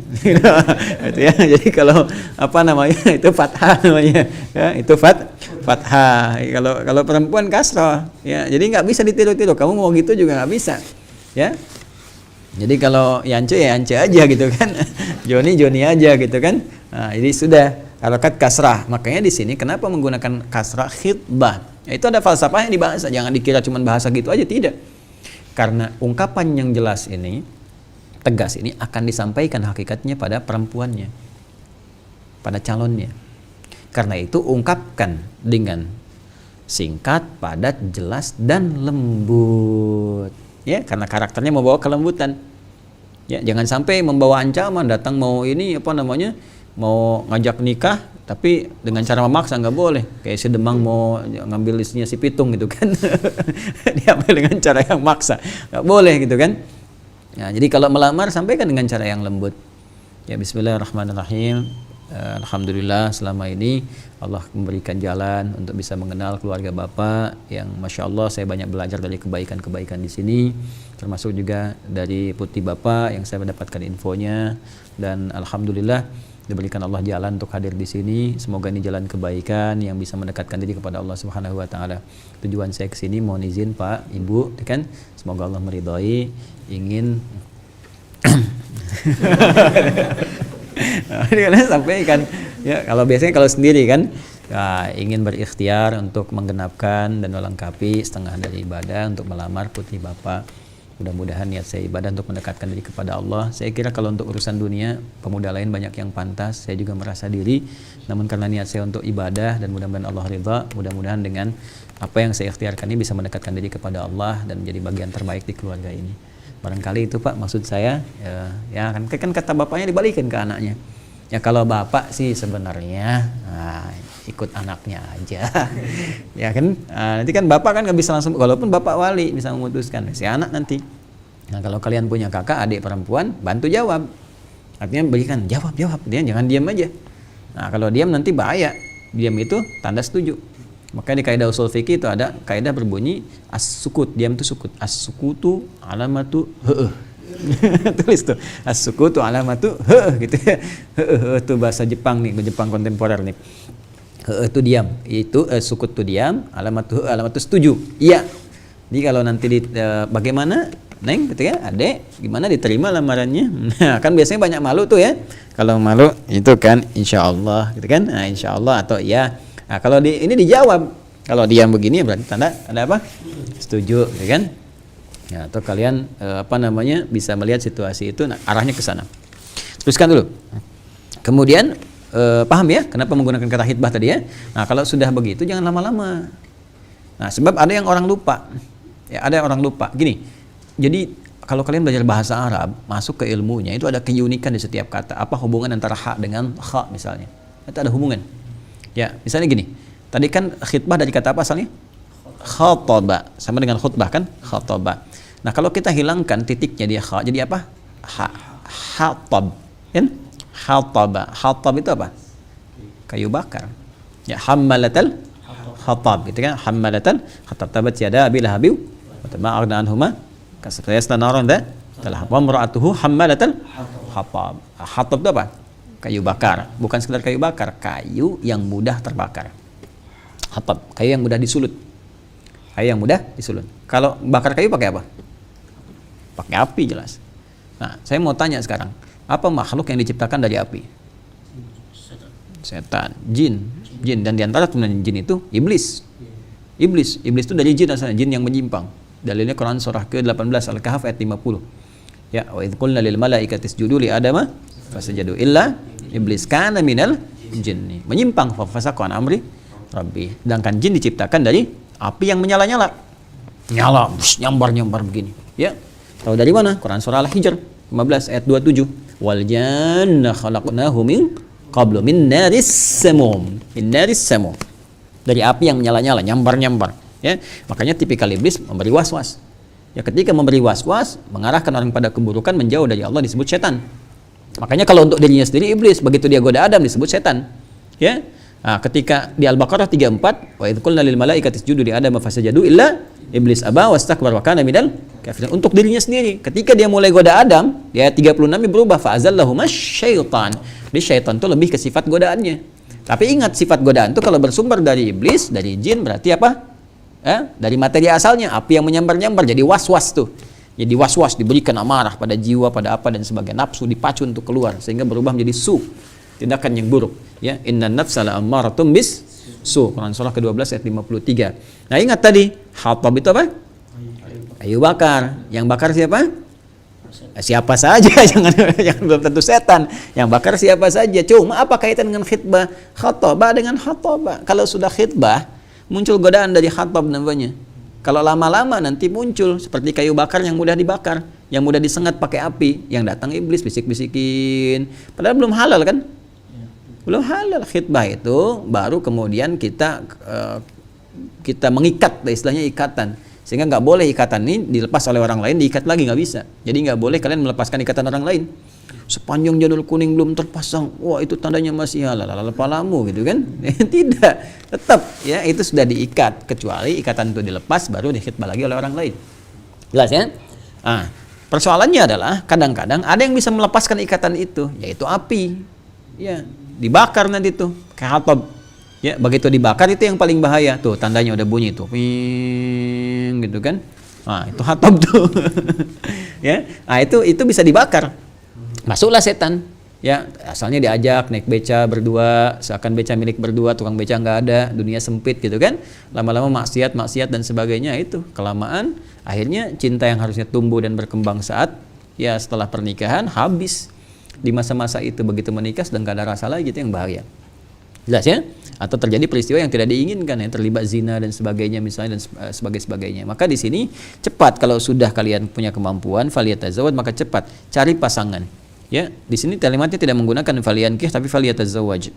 Speaker 1: Itu ya. Jadi kalau apa namanya? Itu fathah namanya. Ya, itu fathah. Kalau perempuan kasrah, ya. Jadi nggak bisa ditiru-tiru. Kamu mau gitu juga nggak bisa, ya. Jadi kalau Yance ya Yance aja gitu kan, Joni aja gitu kan. Nah, jadi sudah harakat kasrah. Makanya di sini kenapa menggunakan kasrah khitbah? Ya, itu ada falsafahnya di bahasa. Jangan dikira cuma bahasa gitu aja, tidak. Karena ungkapan yang jelas ini, tegas ini akan disampaikan hakikatnya pada perempuannya, pada calonnya. Karena itu ungkapkan dengan singkat, padat, jelas dan lembut. Ya, karena karakternya membawa kelembutan. Ya, jangan sampai membawa ancaman, datang mau ini apa namanya? Mau ngajak nikah tapi dengan cara memaksa, nggak boleh. Kayak si Demang mau ngambil istrinya si Pitung gitu kan. Diambil dengan cara yang maksa. Nggak boleh gitu kan. Ya, jadi kalau melamar sampaikan dengan cara yang lembut. Ya, bismillahirrahmanirrahim. Alhamdulillah selama ini Allah memberikan jalan untuk bisa mengenal keluarga Bapak yang Masya Allah saya banyak belajar dari kebaikan-kebaikan di sini, termasuk juga dari putih Bapak yang saya mendapatkan infonya, dan Alhamdulillah diberikan Allah jalan untuk hadir di sini. Semoga ini jalan kebaikan yang bisa mendekatkan diri kepada Allah Subhanahu wa taala. Tujuan saya ke sini mohon izin Pak, Ibu, kan semoga Allah meridhai, ingin ini kalian sampaikan ya, kalau biasanya kalau sendiri kan ingin berikhtiar untuk menggenapkan dan melengkapi setengah dari ibadah untuk melamar putri Bapak. Mudah-mudahan niat saya ibadah untuk mendekatkan diri kepada Allah. Saya kira kalau untuk urusan dunia, pemuda lain banyak yang pantas, saya juga merasa diri. Namun karena niat saya untuk ibadah dan mudah-mudahan Allah ridha, mudah-mudahan dengan apa yang saya ikhtiarkan ini bisa mendekatkan diri kepada Allah dan menjadi bagian terbaik di keluarga ini. Barangkali itu Pak maksud saya. Ya kan kata bapaknya dibalikin ke anaknya. Ya kalau bapak sih sebenarnya ikut anaknya aja. Ya kan nanti kan bapak kan nggak bisa langsung, walaupun bapak wali bisa memutuskan si anak nanti. Nah kalau kalian punya kakak adik perempuan, bantu jawab. Artinya berikan jawab dia, jangan diam aja. Nah kalau diam nanti bahaya. Diam itu tanda setuju. Makanya di kaidah usul fikih itu ada kaidah berbunyi as-sukut, diam itu sukut. As-sukutu alamatu heeh. Tulis tuh as-sukutu alamatu heeh gitu ya. Heeh itu bahasa Jepang nih, Jepang kontemporer nih. Heeh itu diam, itu sukut itu diam, alamatu setuju. Iya. Jadi kalau nanti bagaimana Neng gitu ya, Adek gimana diterima lamarannya? Nah, kan biasanya banyak malu tuh ya. Kalau malu itu kan insyaallah gitu kan. Nah, insyaallah atau iya. Nah, kalau ini dijawab. Kalau diam begini berarti tanda ada apa? Setuju, ya kan? Ya, atau kalian bisa melihat situasi itu, nah, arahnya ke sana. Teruskan dulu. Kemudian paham ya kenapa menggunakan kata khitbah tadi ya? Nah, kalau sudah begitu jangan lama-lama. Nah, sebab ada yang orang lupa. Ya, ada yang orang lupa. Gini. Jadi kalau kalian belajar bahasa Arab, masuk ke ilmunya itu ada keunikan di setiap kata. Apa hubungan antara ha dengan kha misalnya? Itu ada hubungan. Ya, misalnya gini. Tadi kan khitbah dari kata apa asalnya? Khataba. Sama dengan khutbah kan? Khataba. Nah, kalau kita hilangkan titiknya dia kha, jadi apa? Ha. Hatab. Kan? Khataba. Khatab itu apa? Kayu bakar. Ya, hammalatal khatab gitu kan? Hammalatal khatab tabat yada abi lahabi wa tama'arna anhuma kasayasna naran da telah wa mar'atuhu hammalatal khatab. Khatab itu apa? Kayu bakar. Bukan sekedar kayu bakar, kayu yang mudah terbakar. Hatab, kayu yang mudah disulut. Kayu yang mudah disulut. Kalau bakar kayu pakai apa? Pakai api jelas. Nah, saya mau tanya sekarang, apa makhluk yang diciptakan dari api? Setan, jin, dan diantara turunan jin itu iblis. Iblis itu dari jin asalnya, jin yang menyimpang. Dalilnya Quran surah ke-18 Al-Kahf ayat 50. Ya, wa idz qulna lil malaikati isjudu li adama fasajadu illa iblis kana minal jinni. Menyimpang fa fasaqa an amri rabbi. Sedangkan jin diciptakan dari api yang menyala-nyala. Nyala, nyambar-nyambar begini. Ya. Tahu dari mana? Quran surah Al-Hijr 15 ayat 27. Wal janna khalaqnahu min qablu min naris samum. Min naris samum. Dari api yang menyala-nyala, nyambar-nyambar. Ya. Makanya tipikal iblis memberi was-was. Ya, ketika memberi was-was, mengarahkan orang pada keburukan, menjauh dari Allah disebut setan. Makanya kalau untuk dirinya sendiri iblis, begitu dia goda Adam disebut setan. Ya. Nah, ketika di Al-Baqarah 34, wa idz qulna lil malaikati isjudu li Adam fasajadu illa iblis aba wastakbara wa kana minal kafirin. Untuk dirinya sendiri, ketika dia mulai goda Adam, di ayat 36 berubah fa azallahuma syaitan. Di syaitan itu lebih ke sifat godaannya. Tapi ingat, sifat godaan itu kalau bersumber dari iblis, dari jin, berarti apa? Dari materi asalnya, api yang menyambar-nyambar, jadi was-was tuh. Jadi was-was, diberikan amarah pada jiwa, pada apa dan sebagainya. Nafsu dipacu untuk keluar sehingga berubah menjadi tindakan yang buruk. Ya, innan nafsa la'ammaratun bis Quran surah ke-12 ayat 53. Nah, ingat tadi, hatab itu apa? Kayu bakar. Yang bakar siapa? Siapa saja, jangan belum tentu setan. Yang bakar siapa saja. Cuma apa kaitan dengan khitbah? Khataba dengan khataba. Kalau sudah khitbah, Muncul godaan dari khatab namanya. Kalau lama-lama nanti muncul seperti kayu bakar yang mudah dibakar, yang mudah disengat pakai api, yang datang iblis bisik-bisikin. Padahal belum halal kan? Belum halal. Khitbah itu baru kemudian kita mengikat, istilahnya ikatan. Sehingga nggak boleh ikatan ini dilepas oleh orang lain, diikat lagi nggak bisa. Jadi nggak boleh kalian melepaskan ikatan orang lain. Sepanjang jadul kuning belum terpasang, wah itu tandanya masih halal, palamu gitu kan? Tidak, tetap ya itu sudah diikat, kecuali ikatan itu dilepas baru dikhitbah lagi oleh orang lain. Jelas ya? Nah, persoalannya adalah kadang-kadang ada yang bisa melepaskan ikatan itu, yaitu api. Ya, dibakar nanti tuh kayak hatab. Ya, begitu dibakar itu yang paling bahaya tuh, tandanya udah bunyi tuh, ping gitu kan? Nah, itu hatab tuh. Ya, nah itu bisa dibakar. Masuklah setan, ya asalnya diajak naik beca berdua, seakan beca milik berdua, tukang beca nggak ada, dunia sempit gitu kan, lama-lama maksiat dan sebagainya, itu kelamaan akhirnya cinta yang harusnya tumbuh dan berkembang saat ya setelah pernikahan habis di masa-masa itu, begitu menikah sedang nggak ada rasa lagi, itu yang bahaya. Jelas ya? Atau terjadi peristiwa yang tidak diinginkan, yang terlibat zina dan sebagainya misalnya, dan sebagainya. Maka di sini cepat, kalau sudah kalian punya kemampuan faliyatazawwaj, maka cepat cari pasangan. Ya, di sini kalimatnya tidak menggunakan faliyankih tapi faliyatazawwaj.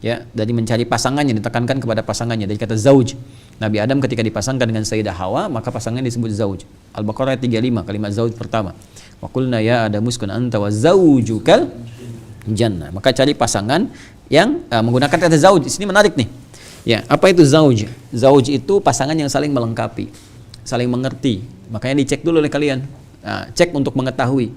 Speaker 1: Ya, dari mencari pasangannya, ditekankan kepada pasangannya dari kata zauj. Nabi Adam ketika dipasangkan dengan Sayyidah Hawa, maka pasangannya disebut zauj. Al-Baqarah 35, kalimat zauj pertama. Wa qulna ya Adamu uskun anta wa zaujukal jannah. Maka cari pasangan yang menggunakan kata zauj. Di sini menarik nih. Ya, apa itu zauj? Zauj itu pasangan yang saling melengkapi, saling mengerti. Makanya dicek dulu oleh kalian. Cek untuk mengetahui,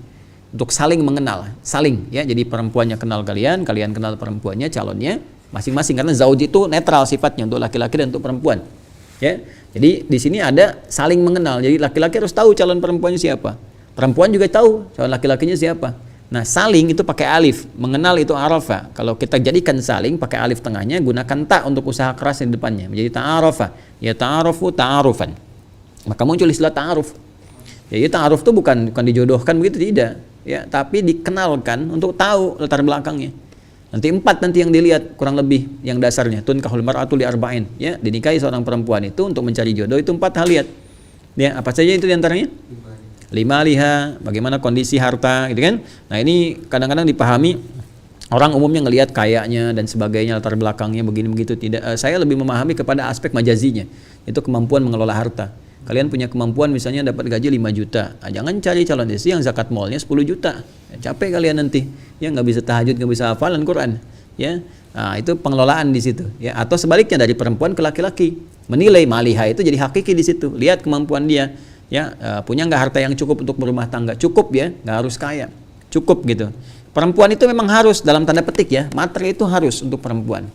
Speaker 1: untuk saling mengenal, saling ya. Jadi perempuannya kenal kalian, kalian kenal perempuannya, calonnya masing-masing, karena zauj itu netral sifatnya untuk laki-laki dan untuk perempuan. Ya. Jadi di sini ada saling mengenal. Jadi laki-laki harus tahu calon perempuannya siapa. Perempuan juga tahu calon laki-lakinya siapa. Nah, saling itu pakai alif, mengenal itu arafa. Kalau kita jadikan saling pakai alif tengahnya, gunakan ta untuk usaha keras di depannya, menjadi ta'arafa. Ya ta'arufu ta'arufan. Maka muncul istilah ta'aruf. Ya, ta'aruf itu bukan dijodohkan begitu, tidak. Ya, tapi dikenalkan untuk tahu latar belakangnya. Nanti 4 nanti yang dilihat kurang lebih yang dasarnya. Tunkahul mar'atu li arba'in. Ya, dinikahi seorang perempuan itu untuk mencari jodoh itu 4 hal lihat. Ya, apa saja itu diantaranya? 5 liha, bagaimana kondisi harta, gitu kan? Nah, ini kadang-kadang dipahami orang umumnya ngelihat kayaknya dan sebagainya, latar belakangnya begini begitu, tidak. Saya lebih memahami kepada aspek majazinya. Itu kemampuan mengelola harta. Kalian punya kemampuan misalnya dapat gaji 5 juta. Jangan cari calon istri yang zakat malnya 10 juta. Capek kalian nanti. Ya, nggak bisa tahajud, nggak bisa hafalan Quran. Ya. Nah, itu pengelolaan di situ. Ya, atau sebaliknya dari perempuan ke laki-laki. Menilai maliha itu jadi hakiki di situ. Lihat kemampuan dia. Ya, punya nggak harta yang cukup untuk berumah tangga? Cukup ya, nggak harus kaya. Cukup gitu. Perempuan itu memang harus dalam tanda petik ya, materi itu harus untuk perempuan.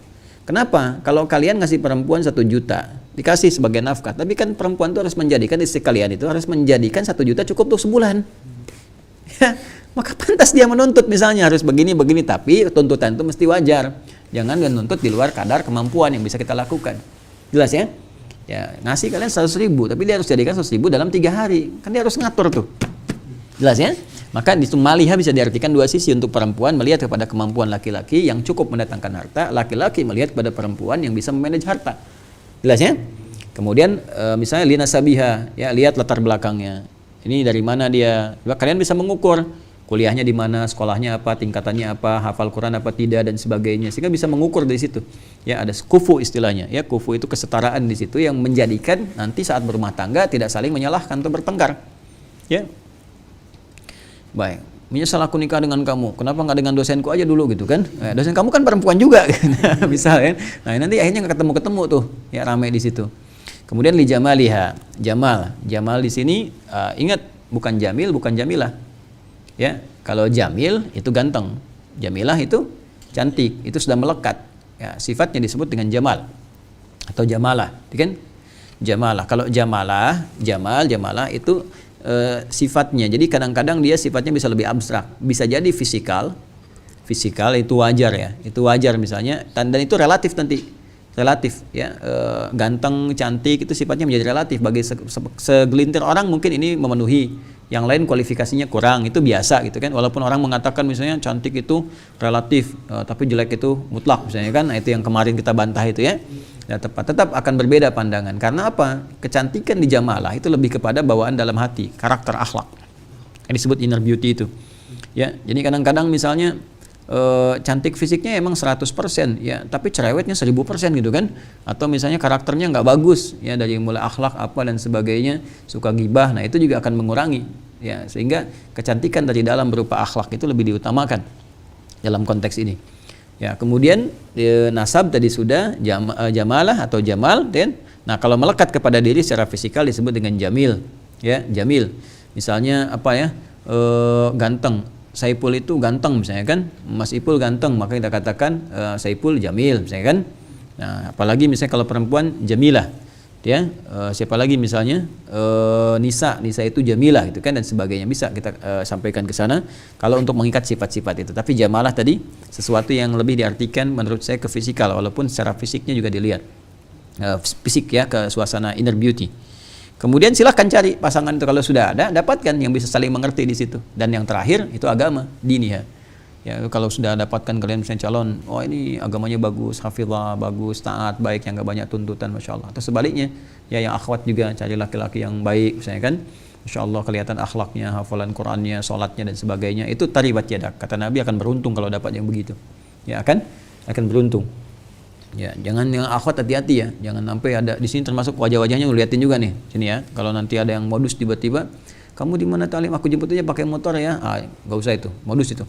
Speaker 1: Kenapa? Kalau kalian ngasih perempuan 1 juta, dikasih sebagai nafkah, tapi kan perempuan itu harus menjadikan istri kalian itu harus menjadikan 1 juta cukup untuk sebulan. Ya, maka pantas dia menuntut misalnya harus begini, tapi tuntutan itu mesti wajar. Jangan menuntut di luar kadar kemampuan yang bisa kita lakukan. Jelas ya? Ya, ngasih kalian 100.000, tapi dia harus jadikan 100.000 dalam 3 hari. Kan dia harus ngatur tuh. Jelas ya? Maka di maliha bisa diartikan 2 sisi. Untuk perempuan melihat kepada kemampuan laki-laki yang cukup mendatangkan harta, laki-laki melihat kepada perempuan yang bisa memanage harta. Jelas ya? Kemudian misalnya lina sabiha, ya lihat latar belakangnya. Ini dari mana dia? Kalian bisa mengukur kuliahnya di mana, sekolahnya apa, tingkatannya apa, hafal Quran apa tidak dan sebagainya. Sehingga bisa mengukur dari situ. Ya, ada kufu istilahnya. Ya, kufu itu kesetaraan di situ yang menjadikan nanti saat berumah tangga tidak saling menyalahkan atau bertengkar. Ya. Baik, menyesal aku nikah dengan kamu. Kenapa nggak dengan dosenku aja dulu gitu kan? Dosen kamu kan perempuan juga, misalnya. Nah, nanti akhirnya nggak ketemu tuh, ya ramai di situ. Kemudian li jamaliha, jamal di sini ingat bukan jamil, bukan jamilah. Ya, kalau jamil itu ganteng, jamilah itu cantik, itu sudah melekat. Ya, sifatnya disebut dengan jamal atau jamalah, kan? Jamalah. Kalau jamalah itu sifatnya. Jadi kadang-kadang dia sifatnya bisa lebih abstrak. Bisa jadi fisikal itu wajar ya. Itu wajar misalnya. Dan itu relatif nanti. Relatif ya. Ganteng, cantik itu sifatnya menjadi relatif. Bagi segelintir orang mungkin ini memenuhi yang lain kualifikasinya kurang, itu biasa gitu kan. Walaupun orang mengatakan misalnya cantik itu relatif, tapi jelek itu mutlak misalnya kan. Nah, itu yang kemarin kita bantah itu ya. Ya tetap akan berbeda pandangan. Karena apa? Kecantikan di jamalah itu lebih kepada bawaan dalam hati, karakter akhlak. Yang disebut inner beauty itu. Ya, jadi kadang-kadang misalnya cantik fisiknya emang 100% ya, tapi cerewetnya 1000% gitu kan. Atau misalnya karakternya nggak bagus ya, dari mulai akhlak apa dan sebagainya, suka gibah, nah itu juga akan mengurangi ya, sehingga kecantikan dari dalam berupa akhlak itu lebih diutamakan dalam konteks ini ya. Kemudian nasab tadi sudah, jamalah atau jamal, dan nah kalau melekat kepada diri secara fisikal disebut dengan jamil ya, jamil. Misalnya apa ya, ganteng, Saipul itu ganteng misalnya kan, Mas Ipul ganteng, maka kita katakan Saipul jamil misalnya kan. Nah, apalagi misalnya kalau perempuan jamilah, ya siapa lagi misalnya Nisa itu jamilah gitu kan, dan sebagainya, bisa kita sampaikan ke sana kalau untuk mengikat sifat-sifat itu. Tapi jamalah tadi sesuatu yang lebih diartikan menurut saya ke fisikal, walaupun secara fisiknya juga dilihat fisik ya, ke suasana inner beauty. Kemudian silahkan cari pasangan itu, kalau sudah ada, dapatkan yang bisa saling mengerti di situ. Dan yang terakhir itu agama, dini ya. Ya kalau sudah dapatkan kalian misalnya calon, oh ini agamanya bagus, hafizah, bagus, taat, baik, yang nggak banyak tuntutan, masya Allah. Atau sebaliknya, ya yang akhwat juga cari laki-laki yang baik, misalnya kan, masya Allah kelihatan akhlaknya, hafalan Qurannya, sholatnya dan sebagainya. Itu taribat yadak. Kata Nabi akan beruntung kalau dapat yang begitu. Ya akan beruntung. Ya, jangan yang akhwat, hati-hati ya. Jangan sampai ada di sini, termasuk wajah-wajahnya liatin juga nih. Sini ya. Kalau nanti ada yang modus tiba-tiba, kamu di mana Talim? Aku jemput aja pakai motor ya. Enggak usah itu. Modus itu.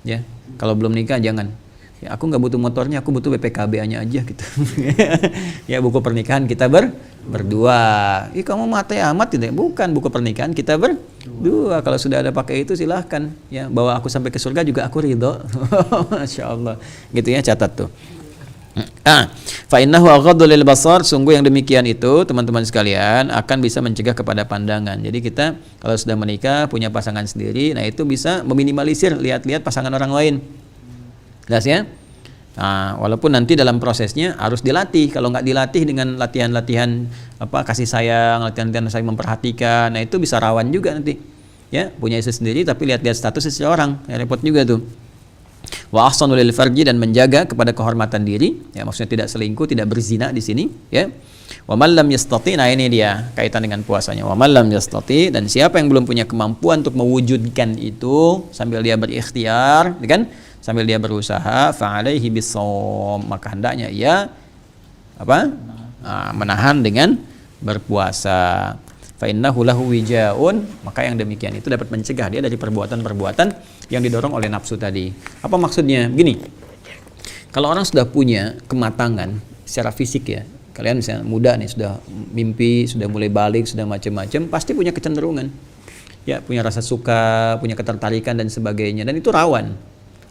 Speaker 1: Ya. Kalau belum nikah jangan. Ya, aku nggak butuh motornya, aku butuh BPKB-nya aja gitu. Ya, buku pernikahan kita berdua. Kamu mati amat tidak? Bukan buku pernikahan kita berdua. Kalau sudah ada pakai itu silahkan. Ya, bawa aku sampai ke surga juga aku ridho. Masya Allah. Gitu ya, catat tuh. Fa innahu aghaddu lil basar, sungguh yang demikian itu teman-teman sekalian akan bisa mencegah kepada pandangan. Jadi kita kalau sudah menikah punya pasangan sendiri, nah itu bisa meminimalisir lihat-lihat pasangan orang lain. Jelas ya? Nah, walaupun nanti dalam prosesnya harus dilatih. Kalau nggak dilatih dengan latihan-latihan kasih sayang, latihan-latihan saling memperhatikan, nah itu bisa rawan juga nanti. Ya, punya istri sendiri tapi lihat-lihat status seseorang, ya repot juga tuh. Wa ahsanu lil farji, dan menjaga kepada kehormatan diri, ya maksudnya tidak selingkuh, tidak berzina di sini, ya. Wa man lam yastati, nah ini dia kaitan dengan puasanya. Wa man lam yastati, dan siapa yang belum punya kemampuan untuk mewujudkan itu sambil dia berikhtiar, kan? Sambil dia berusaha, fa alaihi bisawm, maka hendaknya ia menahan dengan berpuasa. Fa innahu lahu wijaun, maka yang demikian itu dapat mencegah dia dari perbuatan-perbuatan yang didorong oleh nafsu tadi. Apa maksudnya? Begini, kalau orang sudah punya kematangan secara fisik ya, kalian misalnya muda nih, sudah mimpi, sudah mulai balik, sudah macam-macam, pasti punya kecenderungan, ya punya rasa suka, punya ketertarikan dan sebagainya, dan itu rawan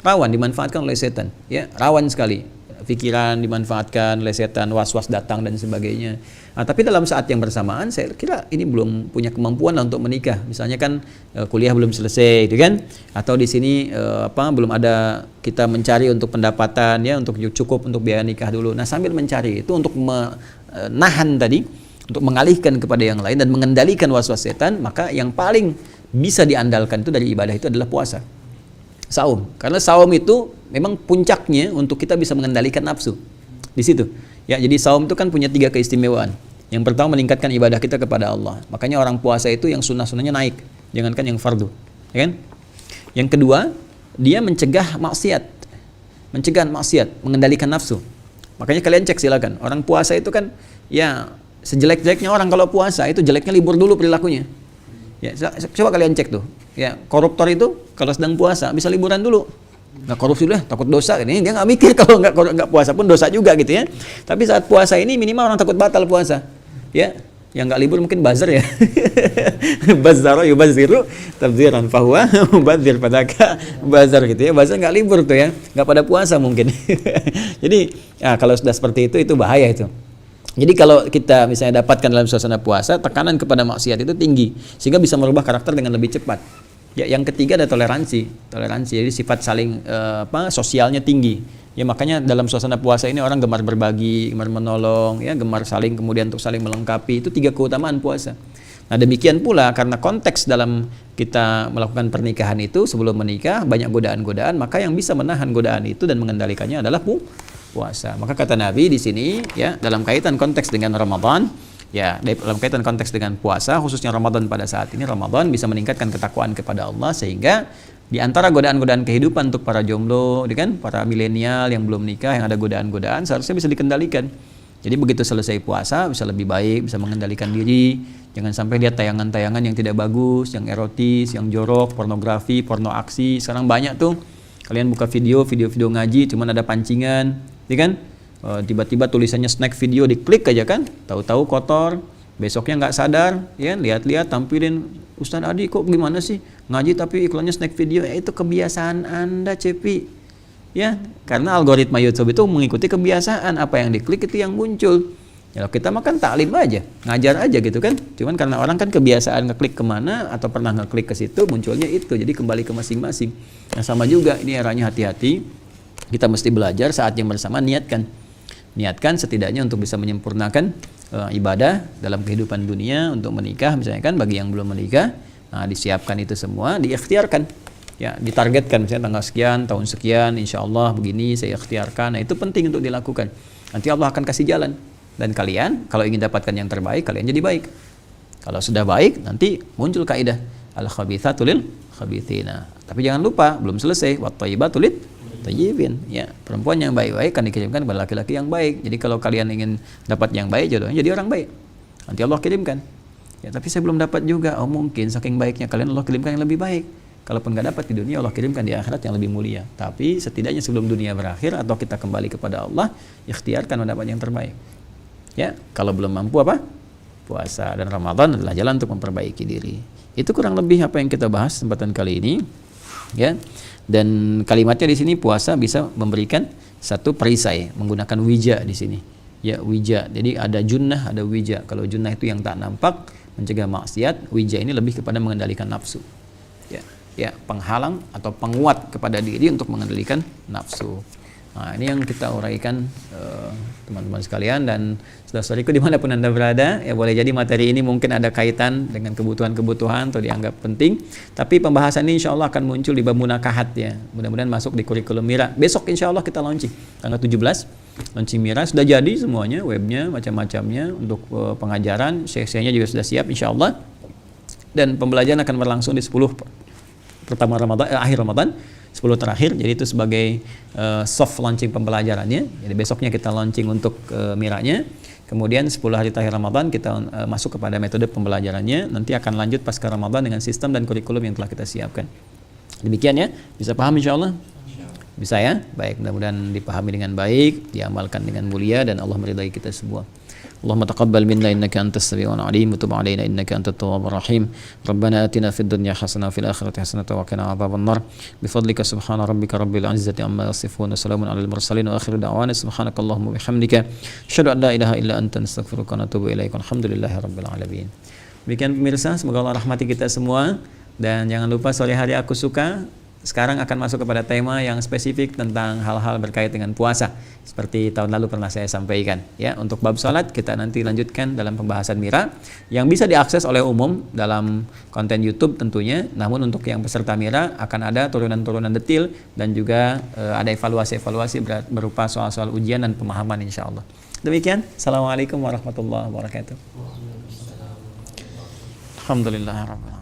Speaker 1: dimanfaatkan oleh setan, ya rawan sekali. Pikiran dimanfaatkan oleh setan, was-was datang dan sebagainya. Nah, tapi dalam saat yang bersamaan saya kira ini belum punya kemampuan lah untuk menikah. Misalnya kan kuliah belum selesai, gitu kan? Atau di sini belum ada, kita mencari untuk pendapatan ya, untuk cukup untuk biaya nikah dulu. Nah, sambil mencari itu untuk menahan tadi, untuk mengalihkan kepada yang lain dan mengendalikan was-was setan, maka yang paling bisa diandalkan itu dari ibadah itu adalah puasa. Saum, karena saum itu memang puncaknya untuk kita bisa mengendalikan nafsu di situ. Ya, jadi saum itu kan punya 3 keistimewaan. Yang pertama meningkatkan ibadah kita kepada Allah. Makanya orang puasa itu yang sunnah-sunnahnya naik, jangankan yang fardu, ya kan? Yang kedua, dia mencegah maksiat, mengendalikan nafsu. Makanya kalian cek silakan, orang puasa itu kan ya sejelek-jeleknya orang kalau puasa itu jeleknya libur dulu perilakunya. Ya, coba kalian cek tuh. Ya, koruptor itu kalau sedang puasa bisa liburan dulu. Nggak korupsi dulu, takut dosa. Ini dia nggak mikir kalau nggak puasa pun dosa juga gitu ya. Tapi saat puasa ini minimal orang takut batal puasa. Ya, yang nggak libur mungkin buzzer ya. Bazzaro yubazziru tabdziran fahuwa mubadzir padaka buzzer gitu ya. Buzzer nggak libur tuh ya, nggak pada puasa mungkin. Jadi, ya, kalau sudah seperti itu bahaya itu. Jadi kalau kita misalnya dapatkan dalam suasana puasa, tekanan kepada maksiat itu tinggi, sehingga bisa merubah karakter dengan lebih cepat. Ya, yang ketiga ada toleransi. Jadi sifat saling sosialnya tinggi. Ya, makanya dalam suasana puasa ini orang gemar berbagi, gemar menolong, ya, gemar saling kemudian untuk saling melengkapi. Itu 3 keutamaan puasa. Nah demikian pula karena konteks dalam kita melakukan pernikahan itu sebelum menikah banyak godaan-godaan, maka yang bisa menahan godaan itu dan mengendalikannya adalah puasa. Maka kata Nabi di sini ya dalam kaitan konteks dengan Ramadan, ya dalam kaitan konteks dengan puasa khususnya Ramadan pada saat ini, Ramadan bisa meningkatkan ketakwaan kepada Allah sehingga di antara godaan-godaan kehidupan untuk para jomblo, kan, para milenial yang belum nikah yang ada godaan-godaan seharusnya bisa dikendalikan. Jadi begitu selesai puasa bisa lebih baik, bisa mengendalikan diri. Jangan sampai lihat tayangan-tayangan yang tidak bagus, yang erotis, yang jorok, pornografi, porno aksi. Sekarang banyak tuh. Kalian buka video ngaji, cuman ada pancingan, ya kan? Tiba-tiba tulisannya snack video, diklik aja kan? Tahu-tahu kotor. Besoknya nggak sadar, ya lihat-lihat tampilin, Ustaz Adi kok gimana sih ngaji tapi iklannya snack video? Ya itu kebiasaan Anda, Cepi. Ya, karena algoritma YouTube itu mengikuti kebiasaan, apa yang diklik itu yang muncul. Ya kita makan taklim aja, ngajar aja gitu kan. Cuman karena orang kan kebiasaan ngeklik kemana atau pernah ngeklik ke situ munculnya itu, jadi kembali ke masing-masing. Nah sama juga ini eranya hati-hati. Kita mesti belajar saat yang bersama niatkan setidaknya untuk bisa menyempurnakan ibadah dalam kehidupan dunia untuk menikah misalnya kan bagi yang belum menikah. Nah disiapkan itu semua, diikhtiarkan. Ya, ditargetkan misalnya tanggal sekian, tahun sekian, insya Allah begini saya ikhtiarkan. Nah, itu penting untuk dilakukan. Nanti Allah akan kasih jalan. Dan kalian, kalau ingin dapatkan yang terbaik, kalian jadi baik. Kalau sudah baik, nanti muncul kaidah al-khabithatu lil khabithina. Tapi jangan lupa, belum selesai. Wat-thayyibatu lit thayyibin. Ya, perempuan yang baik-baik kan dikirimkan kepada laki-laki yang baik. Jadi kalau kalian ingin dapat yang baik, jodohnya jadi orang baik. Nanti Allah kirimkan. Ya, tapi saya belum dapat juga. Oh, mungkin saking baiknya kalian Allah kirimkan yang lebih baik. Kalaupun nggak dapat di dunia, Allah kirimkan di akhirat yang lebih mulia. Tapi setidaknya sebelum dunia berakhir atau kita kembali kepada Allah, ikhtiarkan mendapat yang terbaik. Ya, kalau belum mampu apa? Puasa dan Ramadan adalah jalan untuk memperbaiki diri. Itu kurang lebih apa yang kita bahas kesempatan kali ini. Ya, dan kalimatnya di sini puasa bisa memberikan satu perisai menggunakan wija di sini. Ya, wija. Jadi ada junnah, ada wija. Kalau junnah itu yang tak nampak mencegah maksiat, wija ini lebih kepada mengendalikan nafsu. Ya, penghalang atau penguat kepada diri untuk mengendalikan nafsu. Nah, ini yang kita uraikan teman-teman sekalian dan saudara-saudariku dimanapun Anda berada, ya boleh jadi materi ini mungkin ada kaitan dengan kebutuhan-kebutuhan atau dianggap penting, tapi pembahasan ini insya Allah akan muncul di bab munakahat ya. Mudah-mudahan masuk di kurikulum Mira. Besok insya Allah kita launching, tanggal 17, launching Mira, sudah jadi semuanya, webnya, macam-macamnya, untuk pengajaran, sesi-sesinya juga sudah siap insya Allah, dan pembelajaran akan berlangsung di 10 pertama Ramadan, akhir Ramadan, 10 terakhir. Jadi itu sebagai soft launching pembelajarannya. Jadi besoknya kita launching untuk Miranya. Kemudian 10 hari terakhir Ramadan kita masuk kepada metode pembelajarannya. Nanti akan lanjut pasca Ramadan dengan sistem dan kurikulum yang telah kita siapkan. Demikian ya. Bisa paham insya Allah? Bisa ya? Baik, mudah-mudahan dipahami dengan baik, diamalkan dengan mulia, dan Allah meridai kita semua. اللهم تقبل منا إنك أنت السميع العليم وتب علينا إنك أنت التواب الرحيم ربنا آتنا في الدنيا حسنة وفي الآخرة حسنة وقنا عذاب النار بفضلك سبحان ربك رب العزة عما يصفون وسلام على المرسلين وآخر دعوانا سبحانك اللهم وبحمدك أشهد أن لا إله إلا أنت نستغفرك ونتوب إليك الحمد لله رب العالمين. Demikian pemirsa, semoga Allah rahmati kita semua, dan jangan lupa sore hari aku suka sekarang akan masuk kepada tema yang spesifik tentang hal-hal berkait dengan puasa, seperti tahun lalu pernah saya sampaikan ya. Untuk bab salat kita nanti lanjutkan dalam pembahasan Mira yang bisa diakses oleh umum dalam konten YouTube tentunya, namun untuk yang peserta Mira akan ada turunan-turunan detil dan juga ada evaluasi-evaluasi berupa soal-soal ujian dan pemahaman insyaallah. Demikian, assalamualaikum warahmatullahi wabarakatuh. Alhamdulillah.